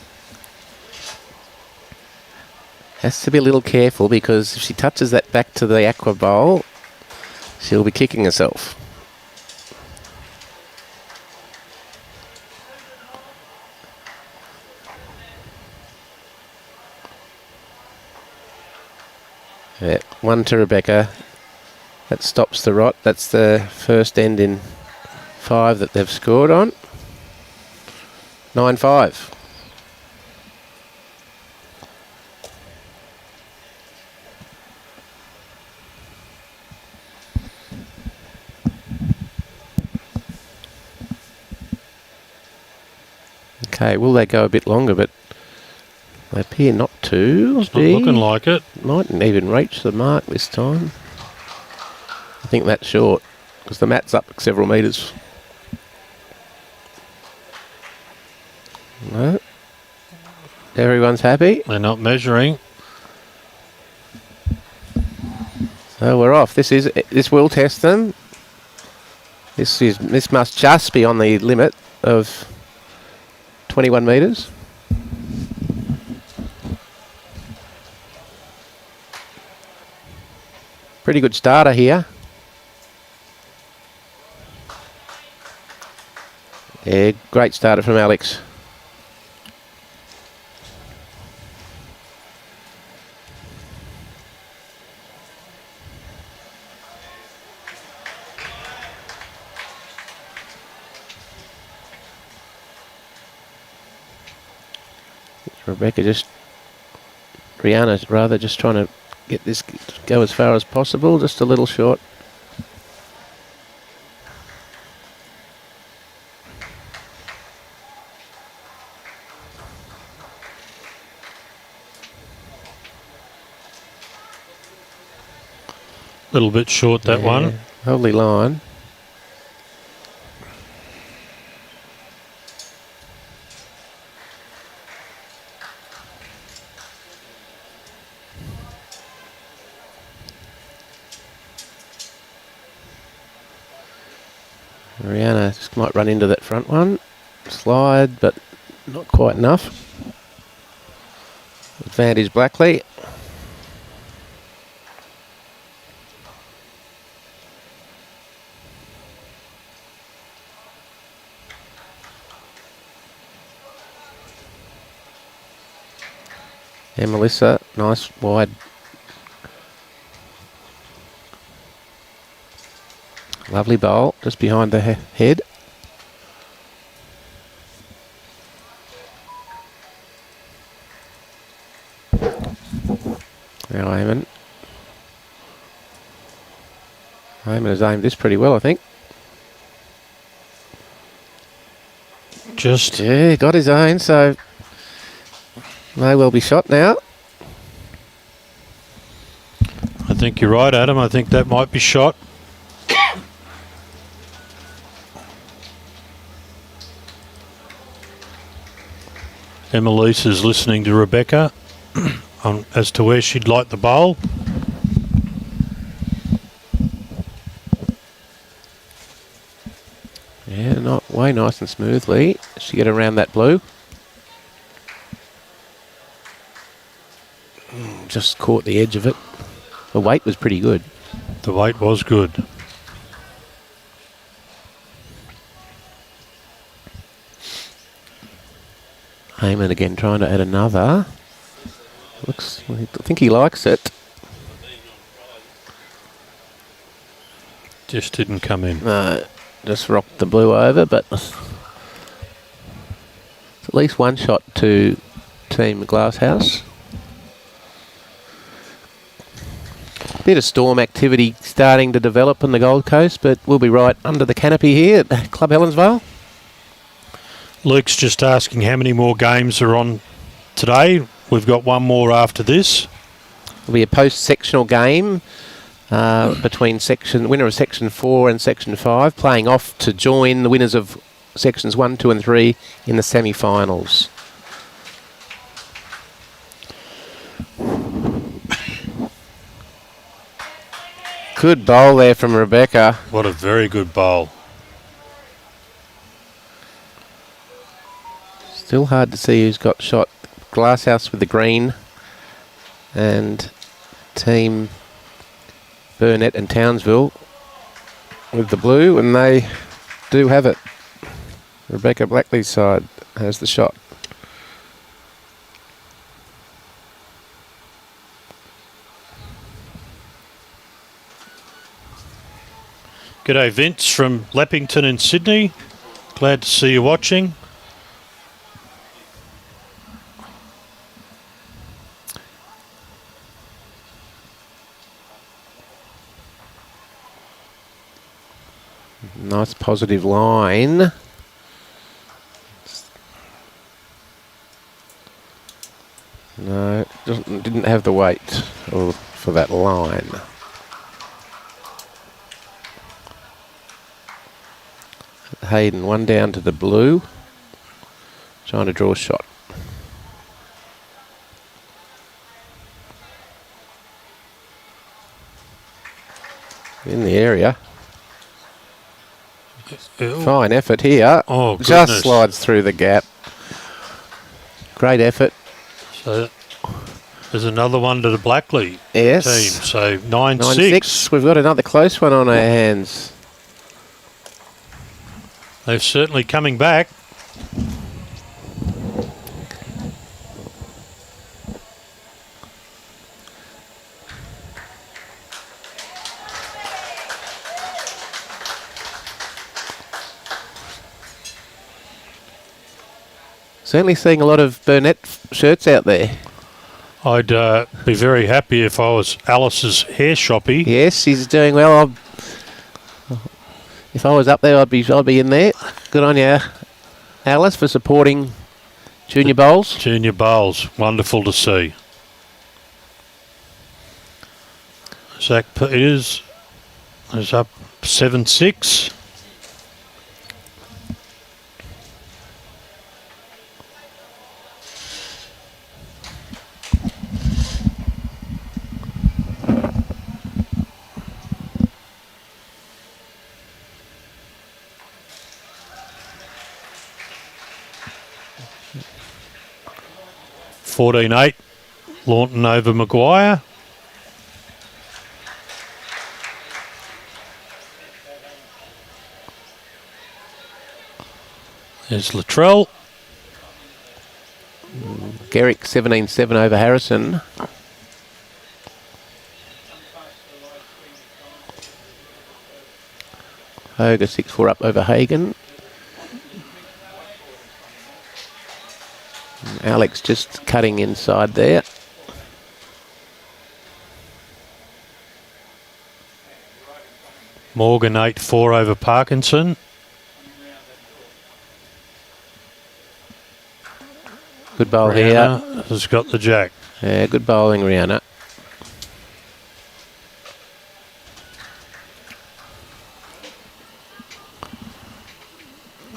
Has to be a little careful, because if she touches that back to the aqua bowl, she'll be kicking herself. Yeah, 1 to Rebekah. That stops the rot. That's the first end in 5 that they've scored on. 9-5. Okay, will they go a bit longer, but they appear not to. It's not looking like it. Mightn't even reach the mark this time. I think that's short, because the mat's up several metres. No. Everyone's happy. They're not measuring. So we're off. This will test them. This must just be on the limit of 21 metres. Pretty good starter here. Yeah, great starter from Alex. Rihanna's rather just trying to get this go as far as possible, just a little short. A little bit short, that one. Lovely line. Rihanna just might run into that front one. Slide, but not quite enough. Advantage Blackley. Emmalisa, nice wide. Lovely bowl, just behind the head. Now Eamon. Eamon has aimed this pretty well, I think. Yeah, got his own, so may well be shot now. I think you're right, Adam. I think that might be shot. Emmalisa's listening to Rebekah as to where she'd like the bowl. Yeah, not way nice and smoothly. She get around that blue. Just caught the edge of it. The weight was pretty good. The weight was good. Eamon again trying to add another. Looks, I think he likes it. Just didn't come in. No, just rocked the blue over, but it's at least one shot to Team Glasshouse. Bit of storm activity starting to develop on the Gold Coast, but we'll be right under the canopy here at Club Helensvale. Luke's just asking how many more games are on today. We've got one more after this. It'll be a post-sectional game between winner of Section 4 and Section 5, playing off to join the winners of Sections 1, 2 and 3 in the semi-finals. Good bowl there from Rebekah. What a very good bowl. Still hard to see who's got shot. Glasshouse with the green and Team Burnett and Townsville with the blue, and they do have it. Rebekah Blackley's side has the shot. G'day Vince from Leppington in Sydney. Glad to see you watching. Nice positive line. No, didn't have the weight for that line. Hayden, one down to the blue. Trying to draw a shot. In the area. Fine effort here. Oh, goodness. Just slides through the gap. Great effort. So there's another one to the Blackley team. So 9-6. We've got another close one on our hands. They're certainly coming back. Certainly seeing a lot of Burnett shirts out there. I'd be very happy if I was Alice's hair shoppy. Yes, he's doing well. If I was up there, I'd be in there. Good on you, Alice, for supporting junior bowls. Junior bowls, wonderful to see. Zach Peters is up 7-6. $14-8, Launton over Maguire. There's Latrell. Garrick 17-7 over Harrison. Hoger 6-4 up over Hagen. Alex just cutting inside there. Morgan 8-4 over Parkinson. Good bowl Rihanna here. Has got the jack. Yeah, good bowling, Rihanna.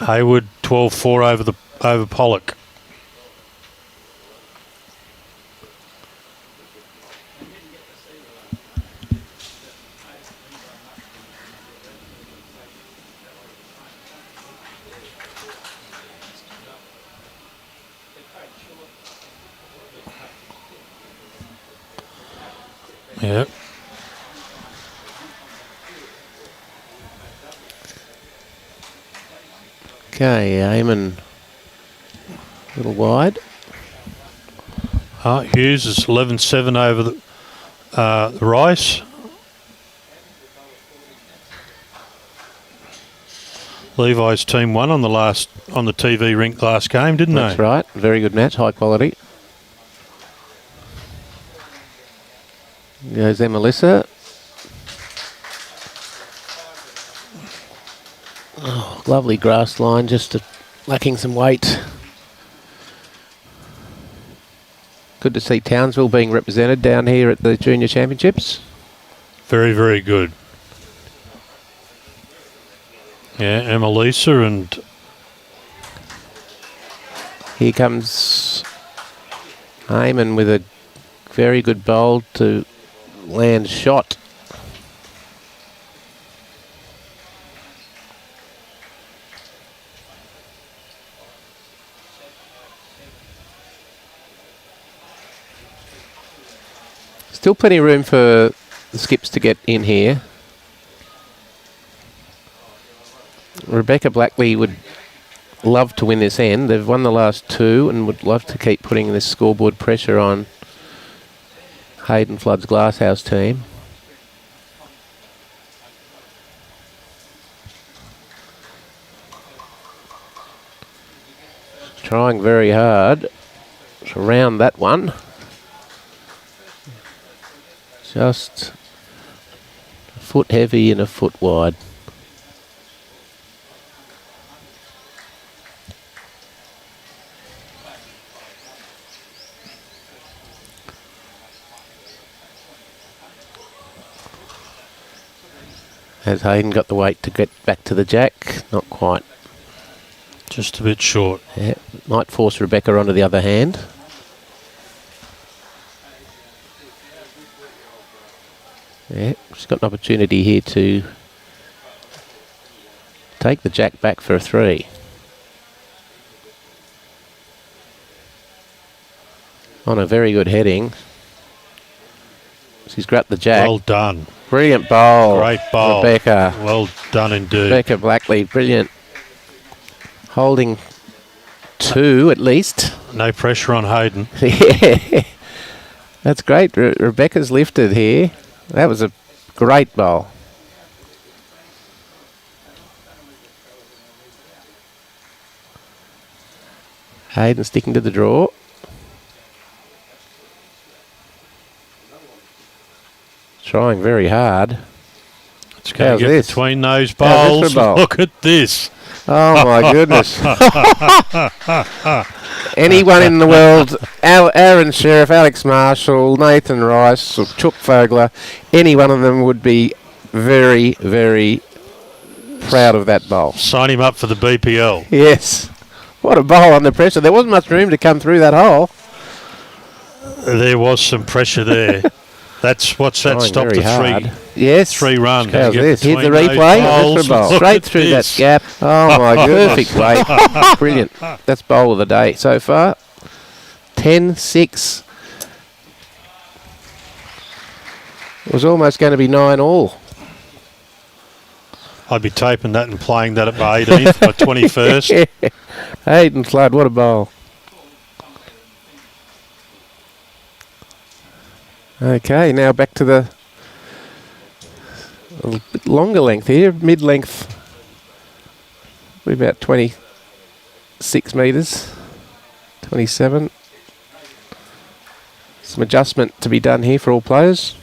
Hayward 12-4 over Pollock. Yep. Okay, Eamon a little wide. Hughes is 11-7 over the Rice. Levi's team won on the TV rink last game, didn't they? That's right. Very good match, high quality. Goes Emmalisa. Oh, lovely grass line, just lacking some weight. Good to see Townsville being represented down here at the Junior Championships. Very, very good. Yeah, Emmalisa, and here comes Eamon with a very good bowl to land shot. Still plenty of room for the skips to get in here. Rebekah Blackley would love to win this end. They've won the last two and would love to keep putting this scoreboard pressure on Hayden Flood's Glasshouse team. Trying very hard to round that one. Just a foot heavy and a foot wide. Has Hayden got the weight to get back to the jack? Not quite. just a bit short. Yeah, might force Rebekah onto the other hand. Yeah, she's got an opportunity here to take the jack back for a 3. On a very good heading. She's grabbed the jack. Well done. Brilliant bowl. Great bowl. Rebekah. Well done indeed. Rebekah Blackley, brilliant. Holding 2 at least. No pressure on Hayden. Yeah. That's great. Rebekah's lifted here. That was a great bowl. Hayden sticking to the draw. Trying very hard. Let's go How's get this? between those How's this bowls. for a bowl? Look at this. Oh my goodness. Anyone in the world, Aaron Sheriff, Alex Marshall, Nathan Rice, or Chuck Fogler, any one of them would be very, very proud of that bowl. Sign him up for the BPL. Yes. What a bowl under pressure. There wasn't much room to come through that hole. There was some pressure there. That's what's that stopped the hard. Yes. 3 runs. How's this? Here's the replay. Straight through that gap. Oh my, perfect weight. Brilliant. That's bowl of the day so far. 10-6. It was almost going to be 9 all. I'd be taping that and playing that at my 18th, my 21st. Yeah. Hayden Flood, what a bowl. Okay, now back to the a little bit longer length here, mid-length. We're about 26 metres, 27. Some adjustment to be done here for all players.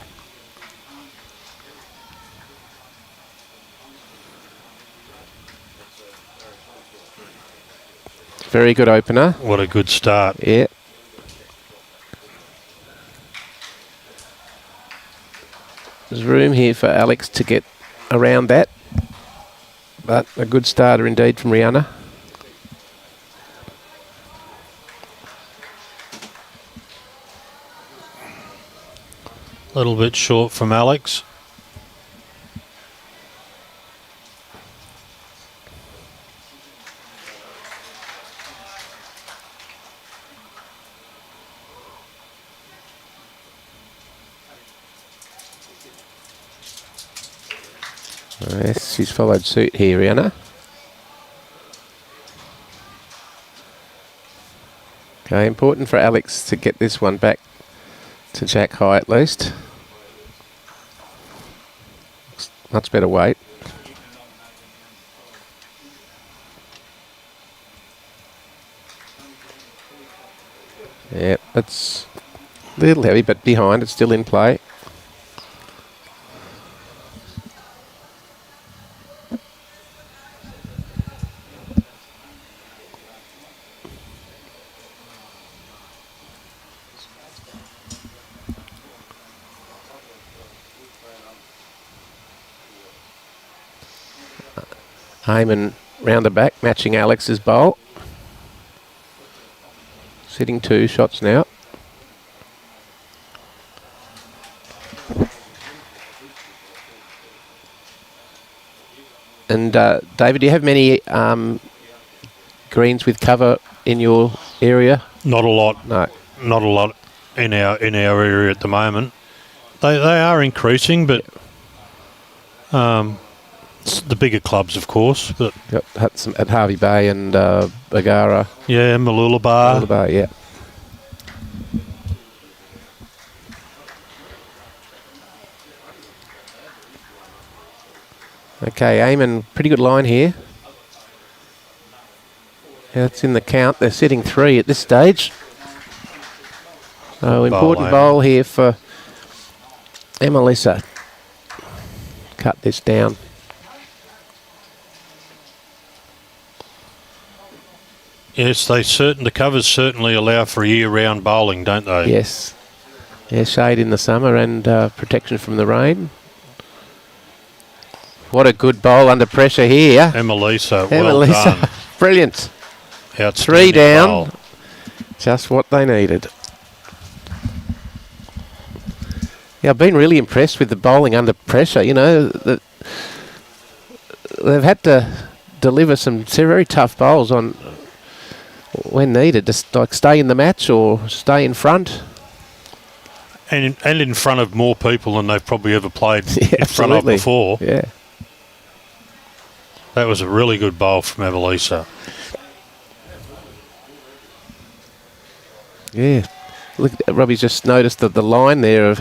Very good opener. What a good start. Yeah. There's room here for Alex to get around that. But a good starter indeed from Rihanna. A little bit short from Alex. Yes, she's followed suit here, Rihanna. Okay, important for Alex to get this one back to Jack high at least. Much better weight. Yeah, that's a little heavy, but behind, it's still in play. Eamon round the back, matching Alex's bowl. Sitting 2 shots now. And David, do you have many greens with cover in your area? Not a lot. No. Not a lot in our area at the moment. They are increasing, but the bigger clubs, of course. But Yep, at Harvey Bay and Bagara. yeah, Malulabar. Bar, yeah. Okay, Eamon, pretty good line here. Yeah, it's in the count. They're sitting 3 at this stage. So important bowl here for Emmalisa. Cut this down. Yes, the covers certainly allow for year-round bowling, don't they? Yes. Yeah, shade in the summer and protection from the rain. What a good bowl under pressure here. Emmalisa, well done. Brilliant. 3 down. Bowl. Just what they needed. Yeah, I've been really impressed with the bowling under pressure. You know, they've had to deliver some very tough bowls on when needed, to like stay in the match or stay in front. And in front of more people than they've probably ever played in front of before. Yeah. That was a really good bowl from Emmalisa. Yeah. Look, Robbie's just noticed that the line there of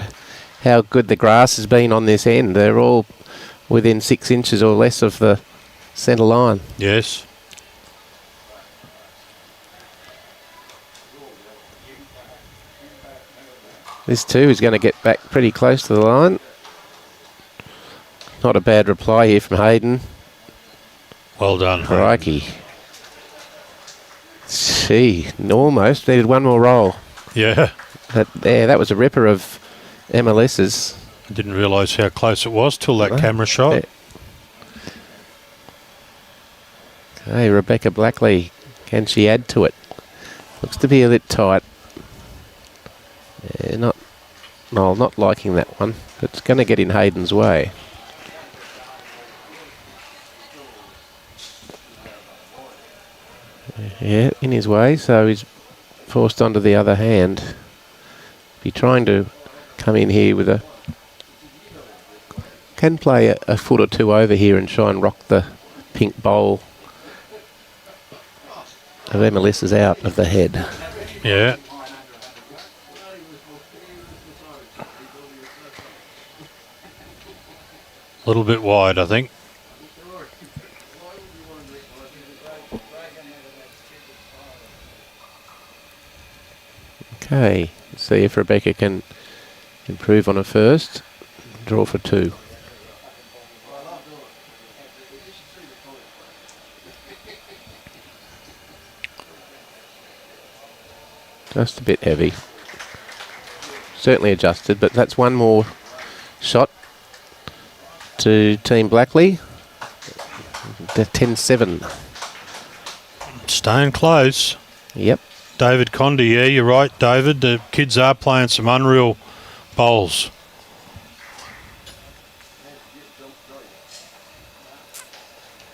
how good the grass has been on this end. They're all within 6 inches or less of the centre line. Yes. This too is going to get back pretty close to the line. Not a bad reply here from Hayden. Well done. Crikey. Gee, almost. Needed one more roll. Yeah. That was a ripper of Emmalisa's. I didn't realise how close it was till that camera shot. Yeah. Okay, Rebekah Blackley. Can she add to it? Looks to be a bit tight. Yeah, not liking that one. It's going to get in Hayden's way. Yeah, in his way, so he's forced onto the other hand. Be trying to come in here with a... Can play a foot or two over here and try and rock the pink bowl of Emmalisa's out of the head. Yeah. A little bit wide, I think. Okay, see if Rebekah can improve on her first. Draw for two. Just a bit heavy. Certainly adjusted, but that's one more shot to Team Blackley. The 10-7. Staying close. Yep. David Condy, yeah, you're right, David. The kids are playing some unreal bowls.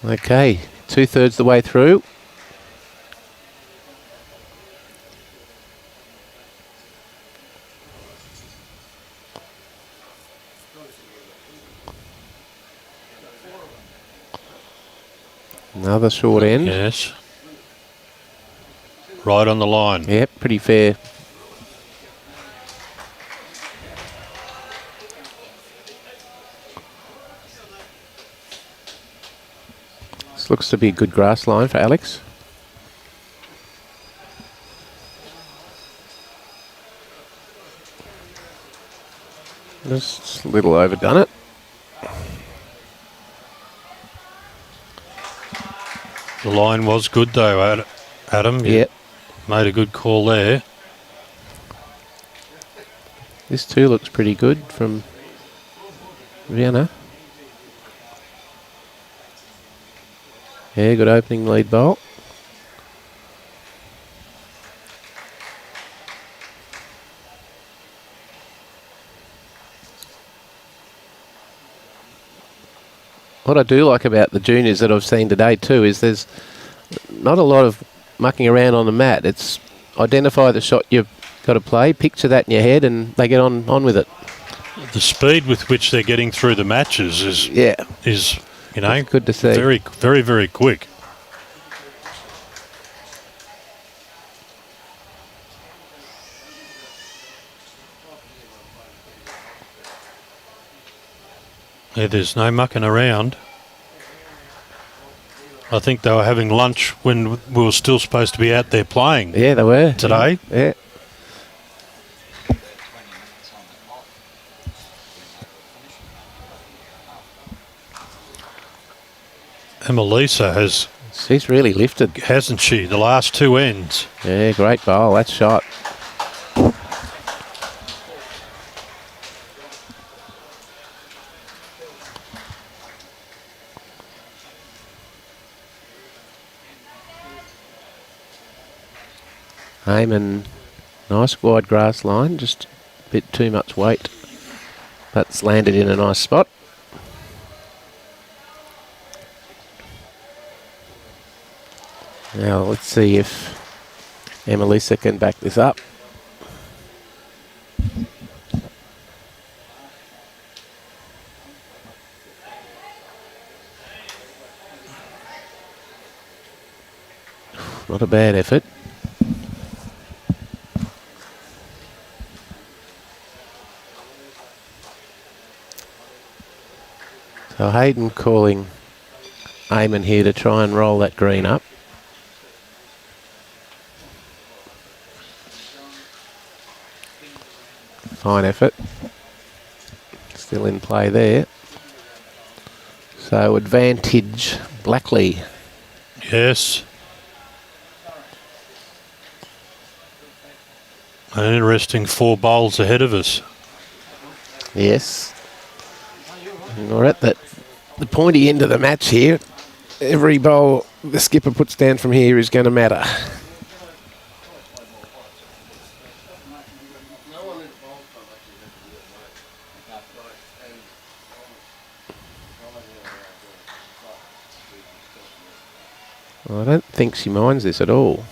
Okay, 2/3 the way through. Another short end. Yes. Right on the line. Yep, pretty fair. This looks to be a good grass line for Alex. Just a little overdone it. The line was good though, Adam. Yep. Made a good call there. This too looks pretty good from Rihanna. Yeah, good opening lead bowl. What I do like about the juniors that I've seen today too is there's not a lot of mucking around on the mat. It's identify the shot you've got to play, picture that in your head, and they get on with it. The speed with which they're getting through the matches is you know, it's good to see. Very, very, very quick. Yeah, there's no mucking around. I think they were having lunch when we were still supposed to be out there playing. Yeah, they were. Today. Yeah. Emmalisa has... She's really lifted. Hasn't she? The last two ends. Yeah, great bowl. That shot. Eamon, nice wide grass line, just a bit too much weight. That's landed in a nice spot. Now let's see if Emmalisa can back this up. Not a bad effort. So Hayden calling Eamon here to try and roll that green up. Fine effort. Still in play there. So advantage Blackley. Yes. An interesting 4 bowls ahead of us. Yes. And we're at the pointy end of the match here. Every bowl the skipper puts down from here is going to matter. Well, I don't think she minds this at all.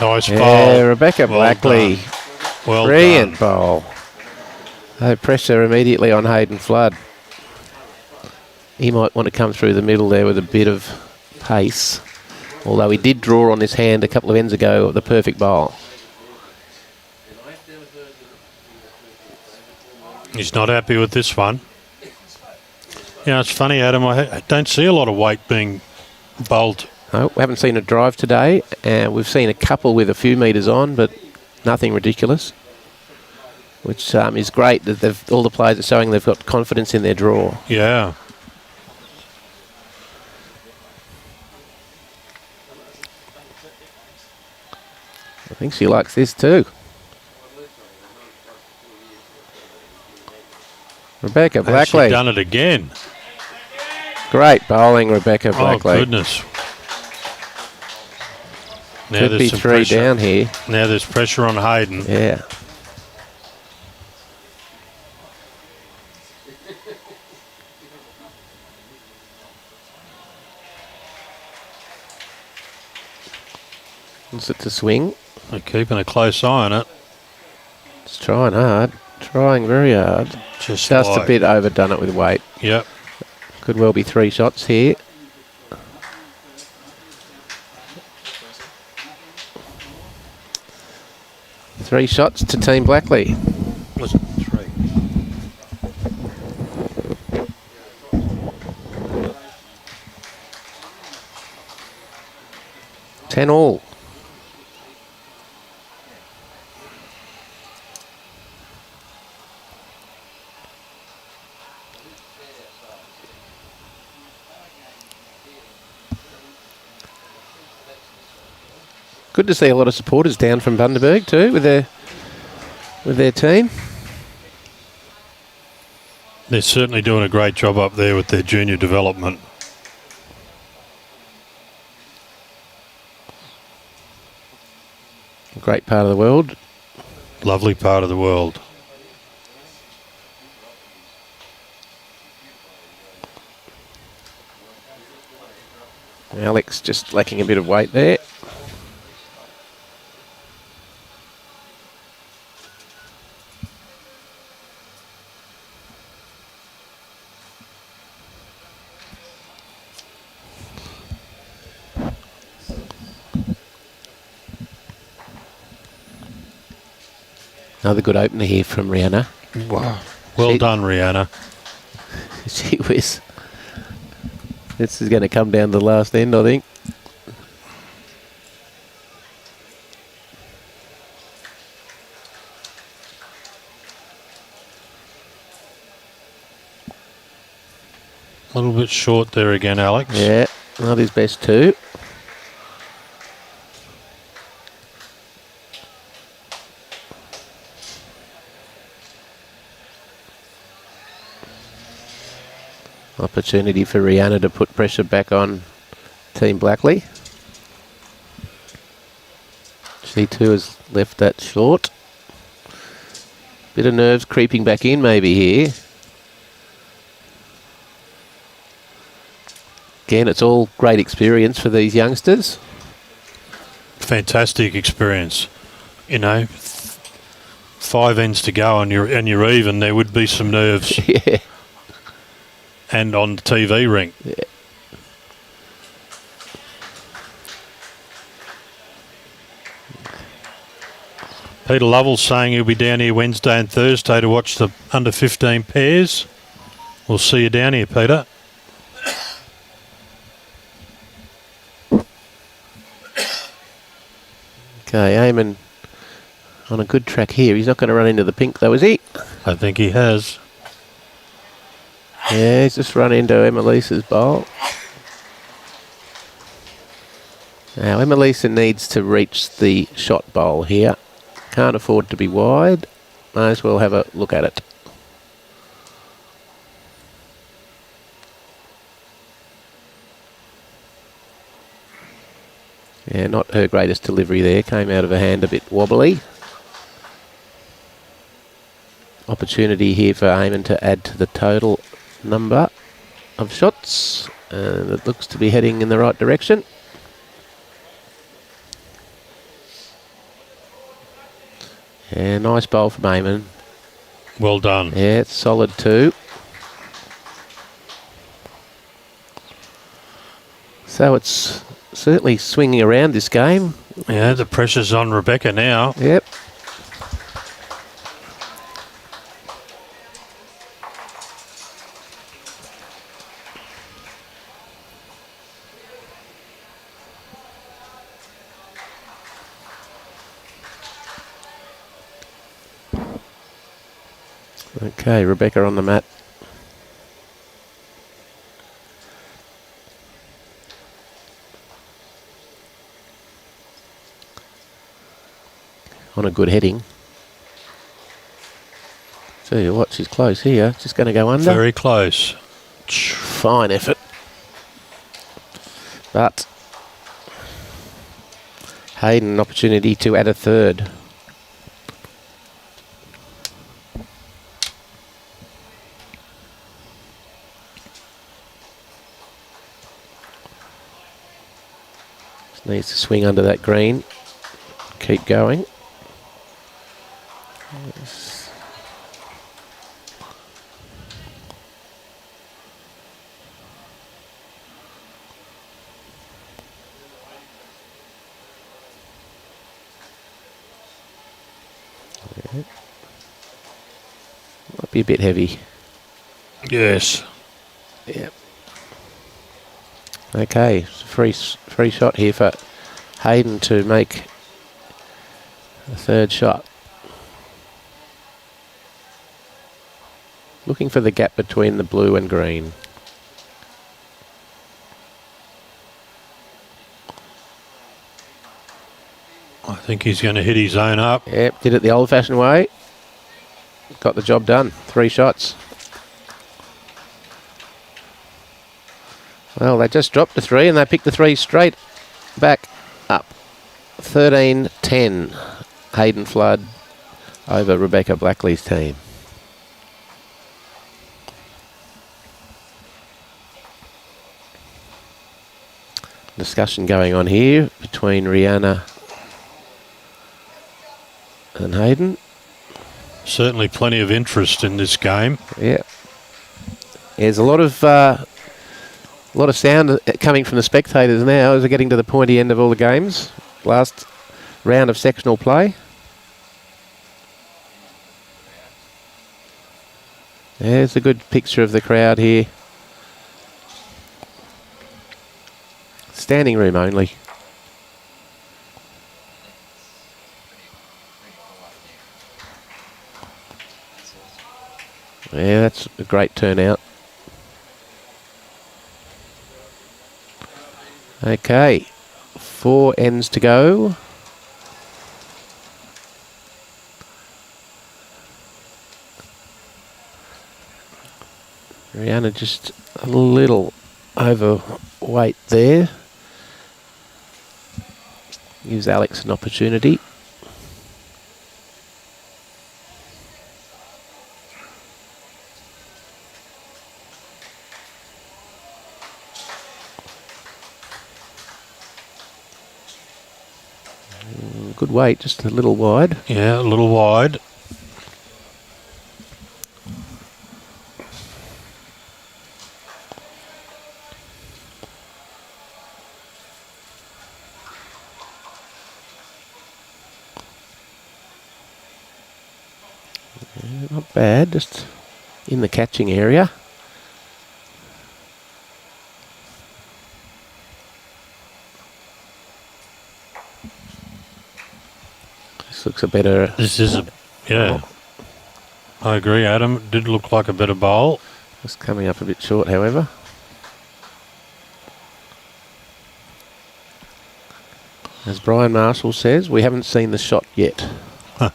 Nice bowl. Yeah, Rebekah Blackley. Well Brilliant done. bowl. No pressure immediately on Hayden Flood. He might want to come through the middle there with a bit of pace. Although he did draw on his hand a couple of ends ago the perfect bowl. He's not happy with this one. Yeah, it's funny, Adam. I don't see a lot of weight being bowled. No, we haven't seen a drive today. We've seen a couple with a few metres on, but nothing ridiculous. Which is great that all the players are showing they've got confidence in their draw. Yeah. I think she likes this too. Rebekah Blackley. She's done it again. Great bowling, Rebekah Blackley. Oh, goodness. Now Could be some 3 pressure. down here. Now there's pressure on Hayden. Yeah. Wants it to swing. They're keeping a close eye on it. It's trying hard. Trying very hard. Just a bit overdone it with weight. Yep. Could well be 3 shots here. Three shots to Team Blackley. Was it 3? Ten all. Good to see a lot of supporters down from Bundaberg too with their team. They're certainly doing a great job up there with their junior development. A great part of the world. Lovely part of the world. Alex just lacking a bit of weight there. Another good opener here from Rihanna. Wow. Well done, Rihanna. Gee whiz. This is going to come down to the last end, I think. A little bit short there again, Alex. Yeah, not his best too. Opportunity for Rihanna to put pressure back on Team Blackley. She too has left that short. Bit of nerves creeping back in maybe here. Again, it's all great experience for these youngsters. Fantastic experience. You know, 5 ends to go and you're even. There would be some nerves. Yeah. And on the TV ring. Yeah. Peter Lovell's saying he'll be down here Wednesday and Thursday to watch the under 15 pairs. We'll see you down here, Peter. Okay, Eamon on a good track here. He's not going to run into the pink though, is he? I think he has. Yeah, he's just run into Emmalisa's bowl. Now, Emmalisa needs to reach the shot bowl here. Can't afford to be wide. May as well have a look at it. Yeah, not her greatest delivery there. Came out of her hand a bit wobbly. Opportunity here for Eamon to add to the total number of shots. And it looks to be heading in the right direction. Yeah, nice bowl from Eamon. Well done. Yeah, it's solid too. So it's certainly swinging around this game. Yeah, the pressure's on Rebekah now. Yep. Okay, Rebekah on the mat. On a good heading. Tell you what, she's close here. Just going to go under. Very close. Fine effort. But Hayden, an opportunity to add a third. Just needs to swing under that green. Keep going. Yes. Yeah. Might be a bit heavy. Yes. Yep. Okay, free shot here for Hayden to make a third shot. Looking for the gap between the blue and green. I think he's going to hit his own up. Yep, did it the old-fashioned way. Got the job done. 3 shots. Well, they just dropped the 3 and they picked the 3 straight back up. 13-10. Hayden Flood over Rebekah Blackley's team. Discussion going on here between Rihanna and Hayden. Certainly plenty of interest in this game. Yeah. There's a lot of sound coming from the spectators now as we're getting to the pointy end of all the games. Last round of sectional play. There's a good picture of the crowd here. Standing room only. Yeah, that's a great turnout. Okay, 4 ends to go. Rihanna just a little overweight there. Gives Alex an opportunity. Good weight, just a little wide. Yeah, a little wide. Not bad, just in the catching area. This looks a better... This is a... Yeah. I agree, Adam. It did look like a better bowl. Just coming up a bit short, however. As Brian Marshall says, we haven't seen the shot yet. Huh.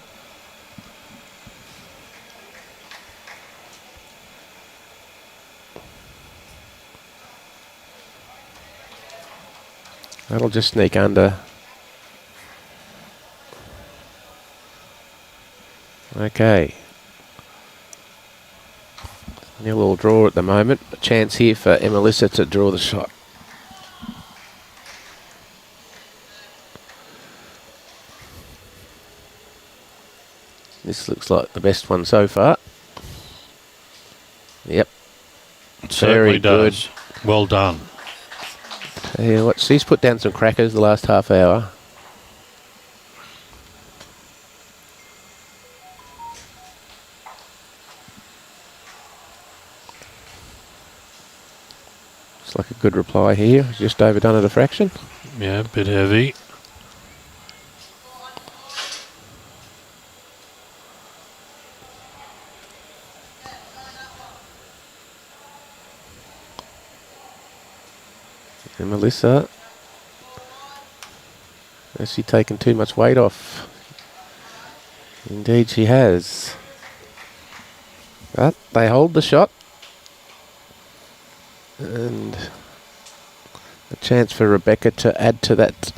That'll just sneak under. Okay. Nil all draw at the moment. A chance here for Emmalisa to draw the shot. This looks like the best one so far. Yep. It certainly does. Well done. Tell you what, she's put down some crackers the last half hour. Looks like a good reply here. Just overdone it a fraction. Yeah, a bit heavy. And Melissa, has she taken too much weight off? Indeed she has. But they hold the shot. And a chance for Rebekah to add to that.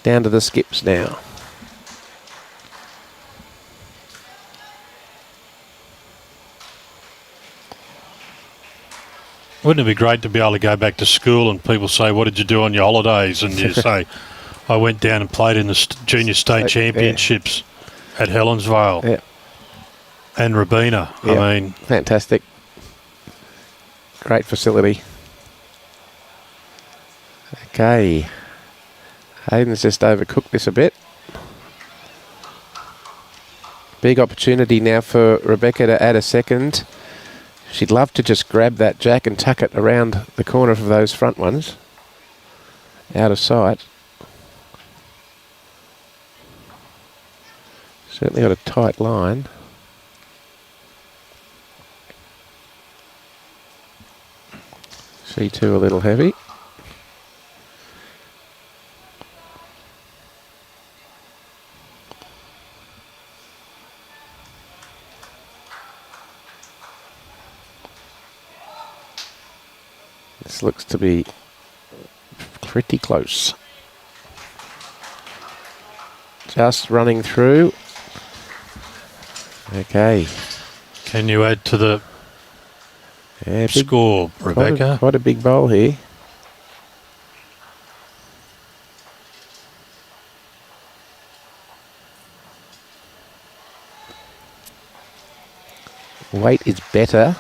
Down to the skips now. Wouldn't it be great to be able to go back to school and people say, what did you do on your holidays? And you say, I went down and played in the junior state championships at Helensvale and Rabina. I mean, fantastic. Great facility. Okay. Hayden's just overcooked this a bit. Big opportunity now for Rebekah to add a second. She'd love to just grab that jack and tuck it around the corner of those front ones. Out of sight. Certainly got a tight line. She too a little heavy. This looks to be pretty close. Just running through. Okay. Can you add to the score, Rebekah? Quite a big bowl here. Weight is better,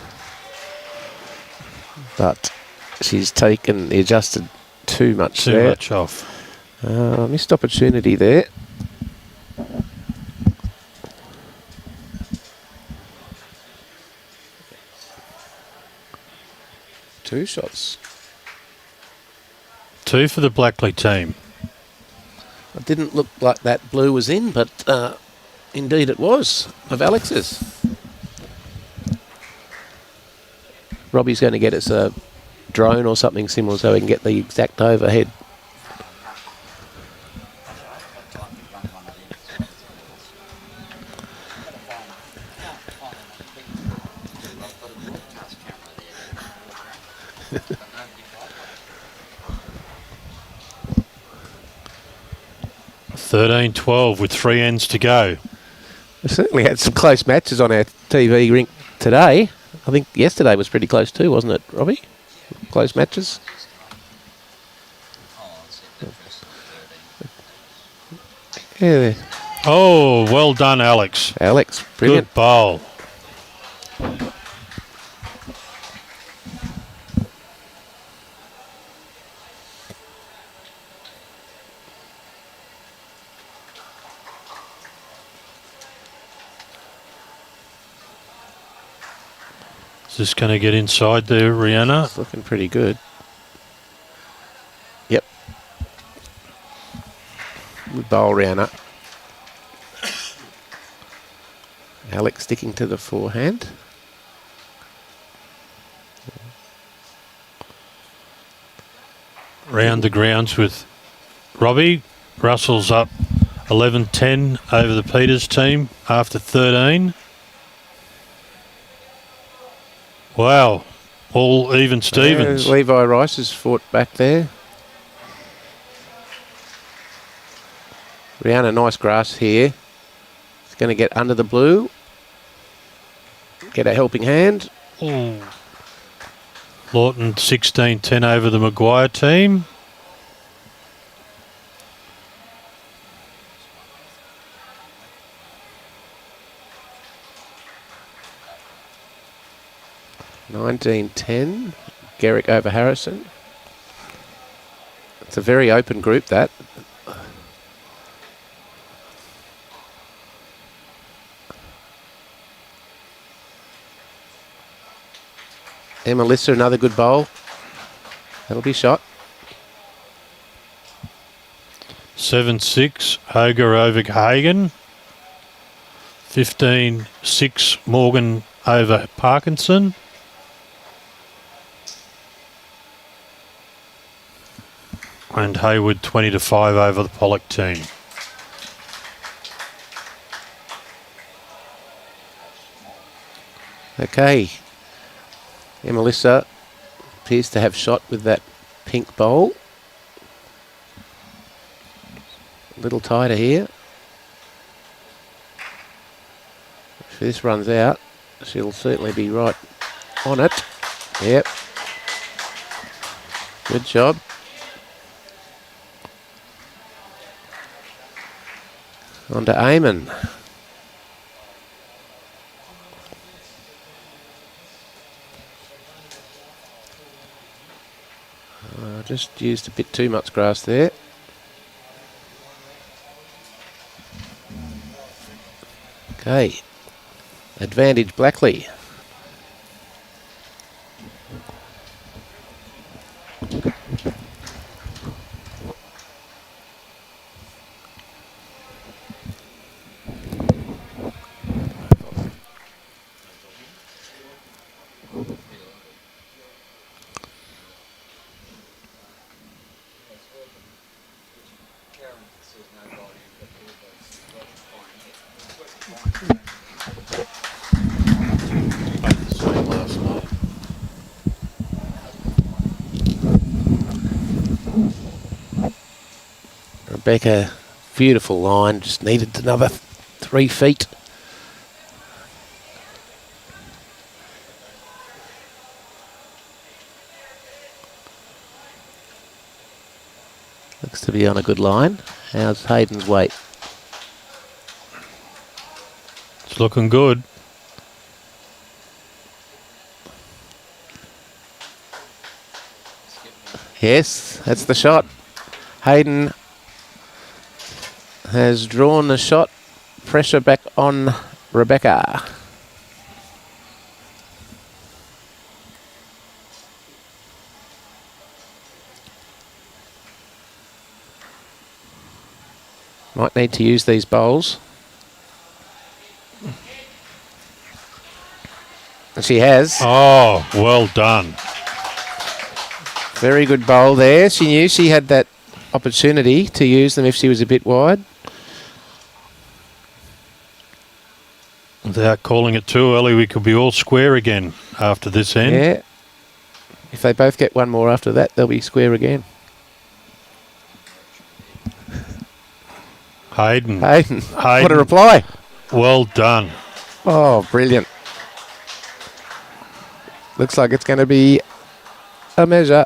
but she's adjusted too much there. Too much off. Missed opportunity there. Two shots. Two for the Blackley team. It didn't look like that blue was in, but indeed it was, of Alex's. Robbie's going to get us a drone or something similar so we can get the exact overhead. (13-12) with 3 ends to go. We certainly had some close matches on our TV rink today. I think yesterday was pretty close too, wasn't it, Robbie? Close matches. Yeah. Oh, well done, Alex. Alex, brilliant. Good bowl. Is this going to get inside there, Rihanna? It's looking pretty good. Yep. Good bowl, Rihanna. Alex sticking to the forehand. Round the grounds with Robbie, Russell's up 11-10 over the Peters team after 13. Wow, all even Stevens. Levi Rice has fought back there. Rihanna, nice grass here. It's going to get under the blue. Get a helping hand. Lawton 16-10 over the Maguire team. $19.10. Garrick over Harrison. It's a very open group, that. Emmalisa, another good bowl. That'll be shot. 7-6, Hoger over Hagen. 15-6, Morgan over Parkinson. And Hayward 20-5 over the Pollock team. Okay. Emmalisa appears to have shot with that pink bowl. A little tighter here. If this runs out, she'll certainly be right on it. Yep. Good job. On to Eamon. Just used a bit too much grass there. Okay. Advantage Blackley. Rebekah, beautiful line, just needed another 3 feet. Looks to be on a good line. How's Hayden's weight? It's looking good. Yes, that's the shot. Hayden has drawn the shot. Pressure back on Rebekah. Might need to use these bowls. And she has. Oh, well done. Very good bowl there. She knew she had that opportunity to use them if she was a bit wide. Without calling it too early, we could be all square again after this end. Yeah. If they both get one more after that, they'll be square again. Hayden. What a reply. Well done. Oh, brilliant. Looks like it's going to be a measure.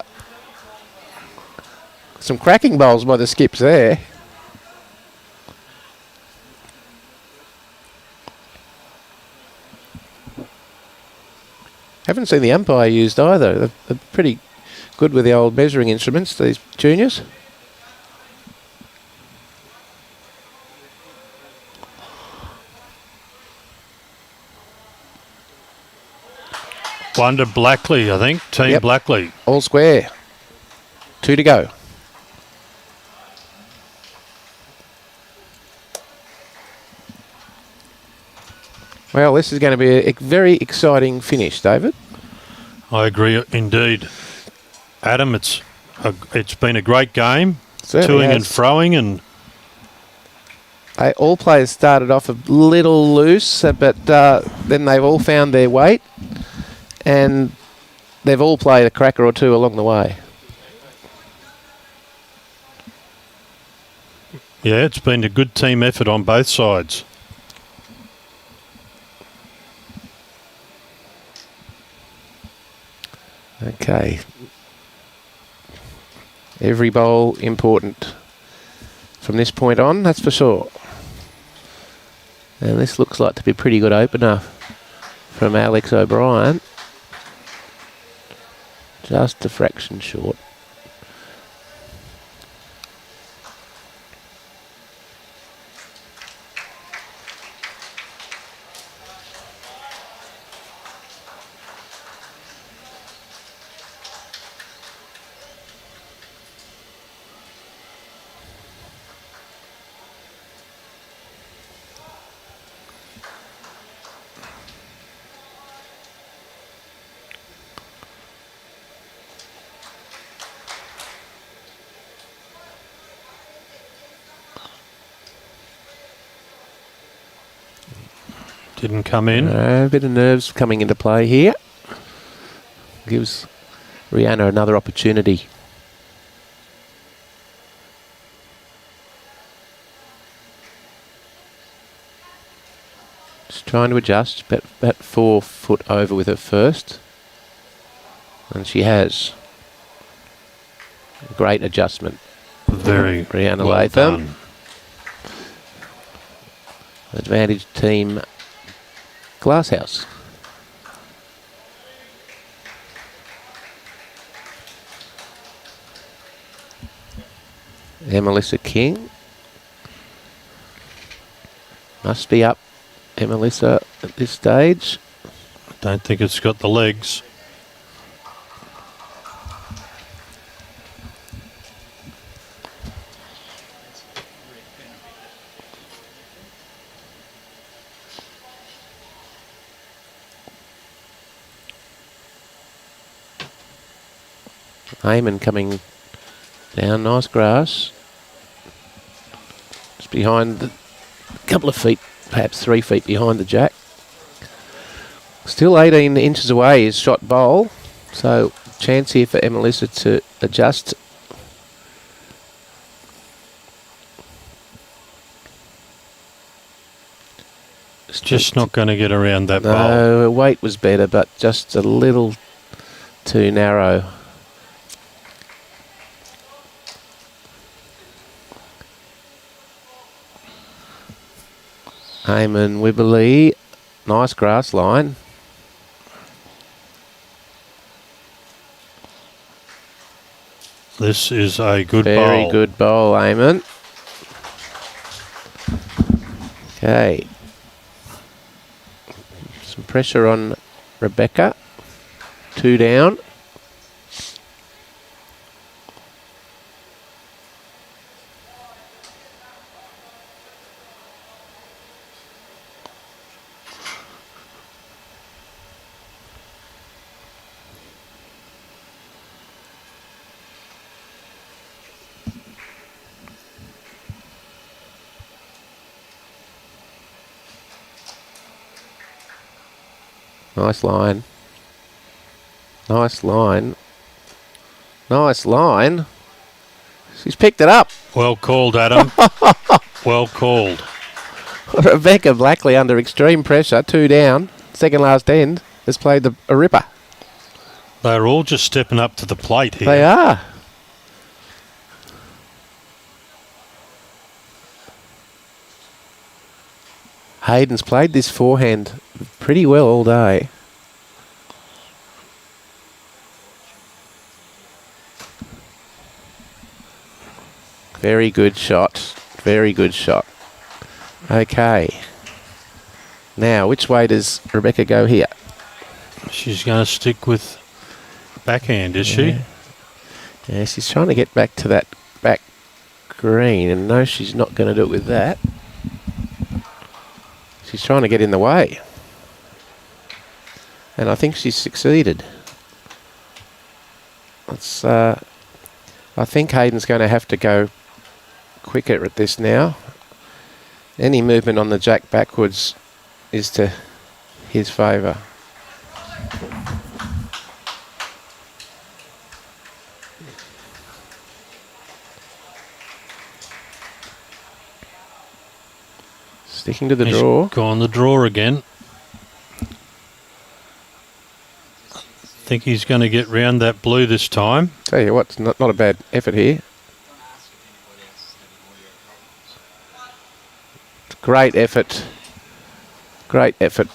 Some cracking bowls by the skips there. Haven't seen the umpire used either. They're pretty good with the old measuring instruments, these juniors. Wonder Blackley, I think. Team Yep. Blackley. All square. 2 to go. Well, this is going to be a very exciting finish, David. I agree indeed. Adam, it's been a great game. Certainly toing and froing, and all players started off a little loose, but then they've all found their weight, and they've all played a cracker or two along the way. yeah, it's been a good team effort on both sides. Okay. Every bowl important from this point on, that's for sure. And this looks like to be a pretty good opener from Alex O'Brien. Just a fraction short. Didn't come in. A bit of nerves coming into play here. Gives Rihanna another opportunity. Just trying to adjust, about 4 foot over with her first. And she has. Great adjustment. Very Rihanna well Latham. done. Advantage team Glasshouse. Emmalisa King. Must be up, Emmalisa, at this stage. Don't think it's got the legs. Eamon coming down, nice grass. Just behind a couple of feet, perhaps 3 feet behind the jack. Still 18 inches away is shot bowl, so chance here for Emmalisa to adjust. Just not going to get around that bowl. No, her weight was better, but just a little too narrow. Eamon Wibberley, nice grass line. This is a good bowl. Very good bowl, Eamon. Okay. Some pressure on Rebekah. 2 down. Nice line. Nice line. Nice line. She's picked it up. Well called, Adam. Well called. Rebekah Blackley under extreme pressure, 2 down. Second last end has played a ripper. They're all just stepping up to the plate here. They are. Hayden's played this forehand pretty well all day. Very good shot. Very good shot. Okay. Now, which way does Rebekah go here? She's going to stick with backhand, is she? Yeah, she's trying to get back to that back green, and no, she's not going to do it with that. She's trying to get in the way. And I think she's succeeded. Let's I think Hayden's going to have to go quicker at this now. Any movement on the jack backwards is to his favour. Sticking to the draw. Gone the draw again. Think he's going to get round that blue this time. Tell you what, it's not a bad effort here. Great effort. Great effort.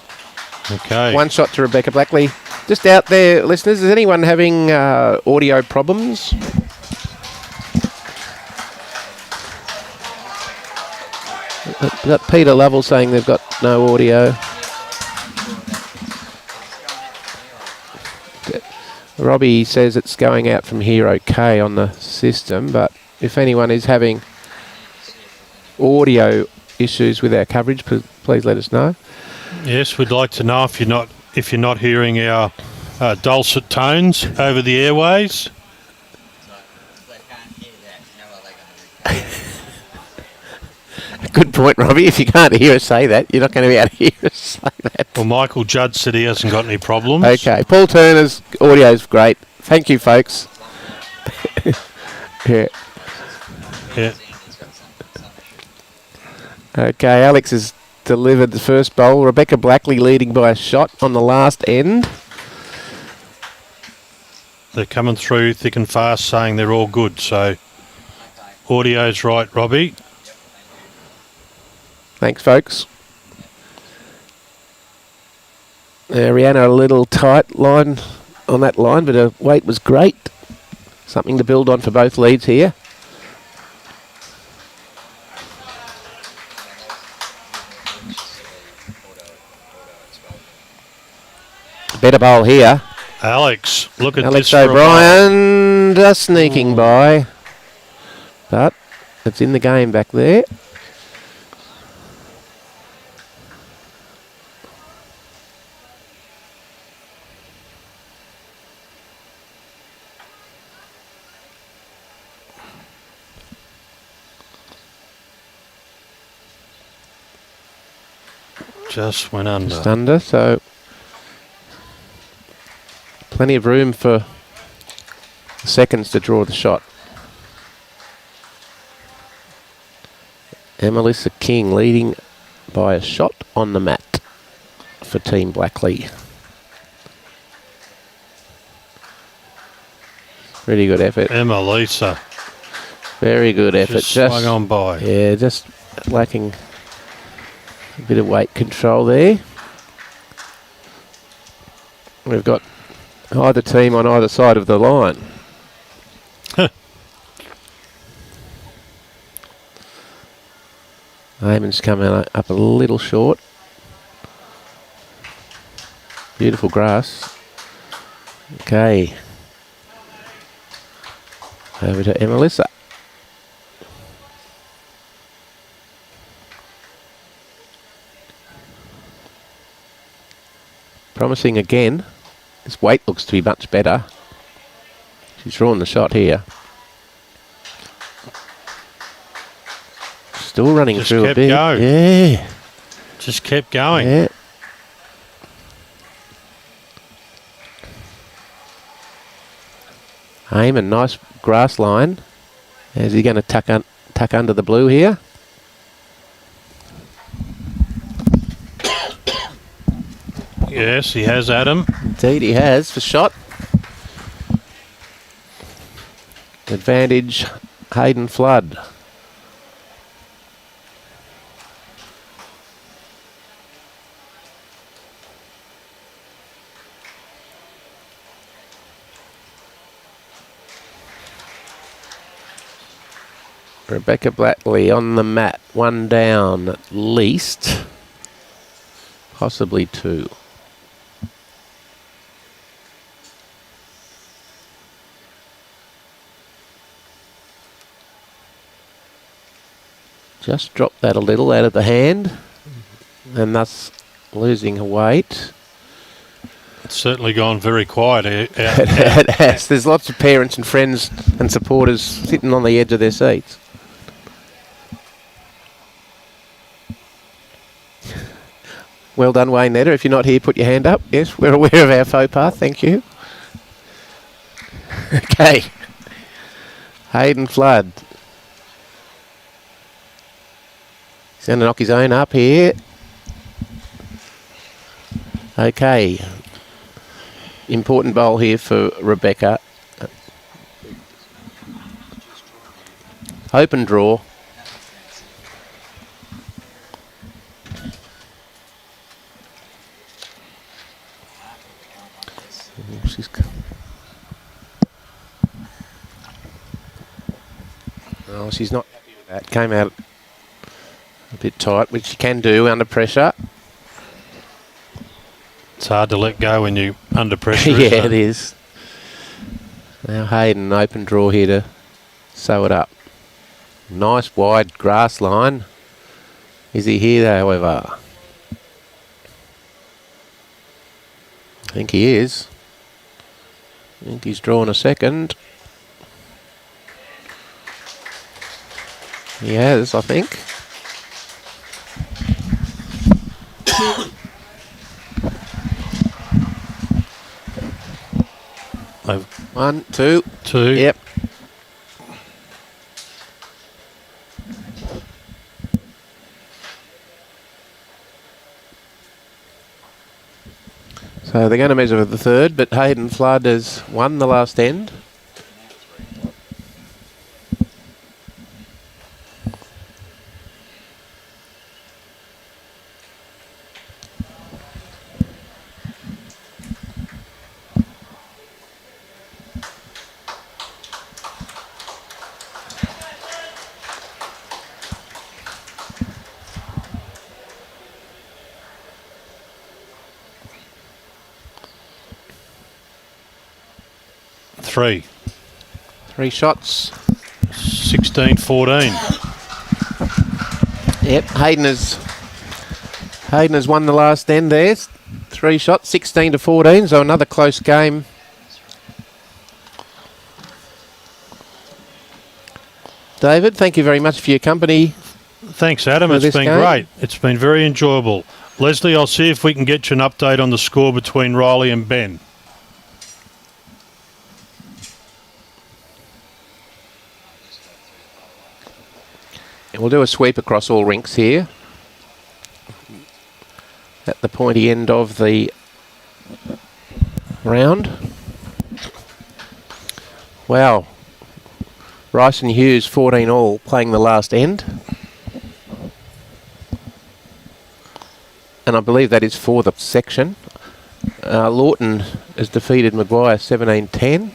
Okay. One shot to Rebekah Blackley. Just out there, listeners, is anyone having audio problems? We've got Peter Lovell saying they've got no audio. Robbie says it's going out from here okay on the system, but if anyone is having audio issues with our coverage, please let us know. Yes, we'd like to know if you're not hearing our dulcet tones over the airways. Good point, Robbie. If you can't hear us say that, you're not going to be able to hear us say that. Well, Michael Judd said he hasn't got any problems. Okay, Paul Turner's audio is great. Thank you, folks. Yeah. Yeah. Okay, Alex has delivered the first bowl. Rebekah Blackley leading by a shot on the last end. They're coming through thick and fast saying they're all good, so audio's right, Robbie. Thanks, folks. Rihanna, a little tight line on that line, but her weight was great. Something to build on for both leads here. Better bowl here. Alex, look at Alex this. O'Brien just sneaking by. But it's in the game back there. Just went under. Just under, so plenty of room for the seconds to draw the shot. Emmalisa King leading by a shot on the mat for Team Blackley. Pretty good effort. Emmalisa. Very good effort. Just swung on by. Yeah, just lacking a bit of weight control there. We've got either team on either side of the line. Eamon's coming up a little short. Beautiful grass. Okay. Over to Emmalisa. Promising again. This weight looks to be much better. She's drawn the shot here. Still running Just through a kept bit. going. Yeah. Just kept going. Yeah. Eamon, nice grass line. Is he going to tuck under the blue here? Yes, he has, Adam. Indeed he has for shot. Advantage Hayden Flood. Rebekah Blackley on the mat, one down at least, possibly two. Just dropped that a little out of the hand and thus losing her weight. It's certainly gone very quiet out. It has. There's lots of parents and friends and supporters sitting on the edge of their seats. Well done, Wayne Netter. If you're not here, put your hand up. Yes, we're aware of our faux pas. Thank you. Okay. Hayden Flood. He's going to knock his own up here. Okay. Important bowl here for Rebekah. Open draw. She's not happy with that. Came out a bit tight, which you can do under pressure. It's hard to let go when you're under pressure. Yeah, it is. Now Hayden, open draw here to sew it up. Nice wide grass line. Is he here, however? I think he is. I think he's drawn a second. He has, I think. One, two. Two. Yep. So they're going to measure for the third, but Hayden Flood has won the last end. Three shots. 16-14. Yep, Hayden has won the last end there. 3 shots, 16-14, so another close game. David, thank you very much for your company. Thanks, Adam. It's been great. It's been very enjoyable. Leslie, I'll see if we can get you an update on the score between Riley and Ben. We'll do a sweep across all rinks here at the pointy end of the round. Wow. Rice and Hughes 14 all playing the last end. And I believe that is for the section. Lawton has defeated Maguire 17-10.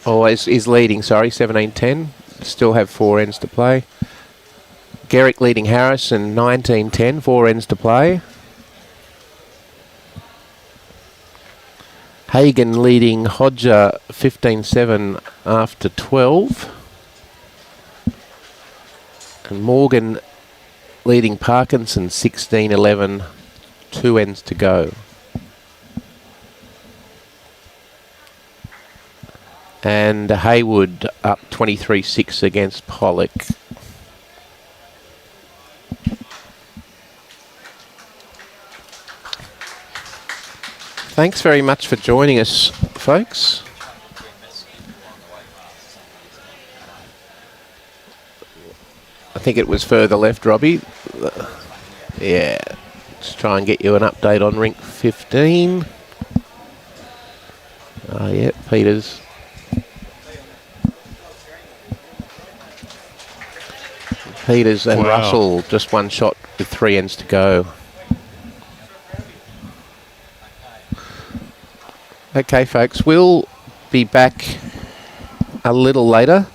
Or is leading, sorry, 17-10. Still have 4 ends to play. Garrick leading Harrison 19-10, 4 ends to play. Hagan leading Hodger 15-7 after 12. And Morgan leading Parkinson 16-11, 2 ends to go. And Haywood up 23-6 against Pollock. Thanks very much for joining us, folks. I think it was further left, Robbie. Yeah. Let's try and get you an update on rink 15. Oh, yeah, Peters. Peters and Russell, just 1 shot with 3 ends to go. Okay, folks, we'll be back a little later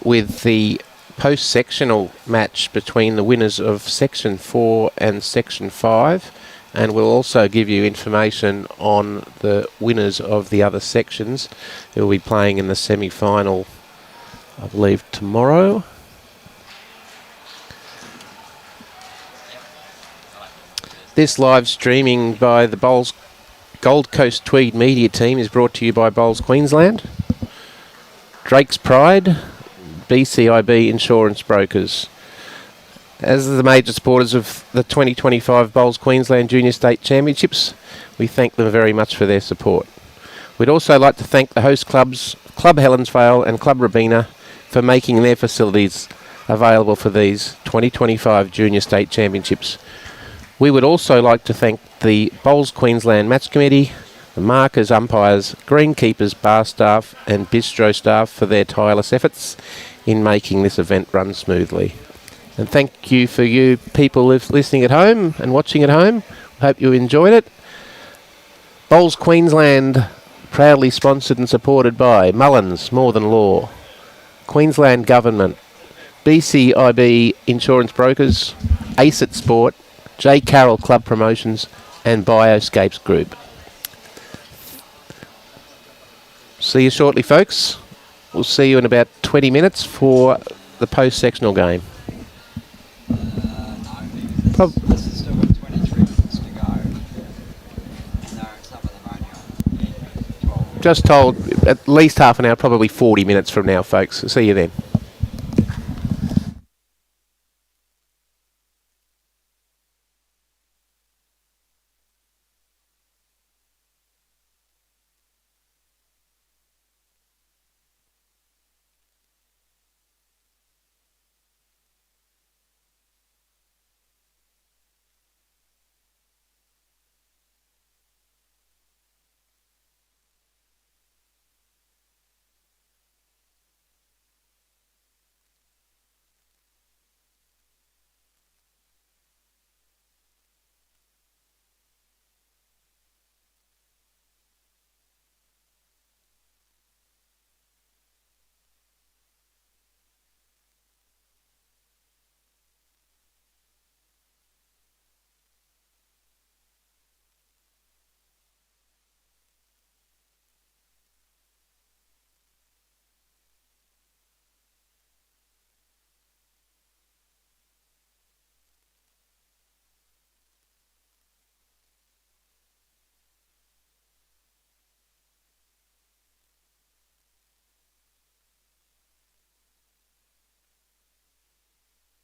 with the post-sectional match between the winners of Section 4 and Section 5, and we'll also give you information on the winners of the other sections who will be playing in the semi-final, I believe, tomorrow. This live streaming by the Gold Coast Tweed media team is brought to you by Bowls Queensland, Drake's Pride, BCIB Insurance Brokers. As the major supporters of the 2025 Bowls Queensland Junior State Championships, we thank them very much for their support. We'd also like to thank the host clubs, Club Helensvale and Club Robina, for making their facilities available for these 2025 Junior State Championships. We would also like to thank the Bowls Queensland Match Committee, the markers, umpires, greenkeepers, bar staff and bistro staff for their tireless efforts in making this event run smoothly. And thank you for you people listening at home and watching at home. Hope you enjoyed it. Bowls Queensland, proudly sponsored and supported by Mullins, More Than Law, Queensland Government, BCIB Insurance Brokers, ACET Sport, J. Carroll Club Promotions and Bioscapes Group. See you shortly, folks. We'll see you in about 20 minutes for the post-sectional game. This is still got 23 minutes to go. No, some of them only on 12. Just told at least half an hour, probably 40 minutes from now, folks. See you then.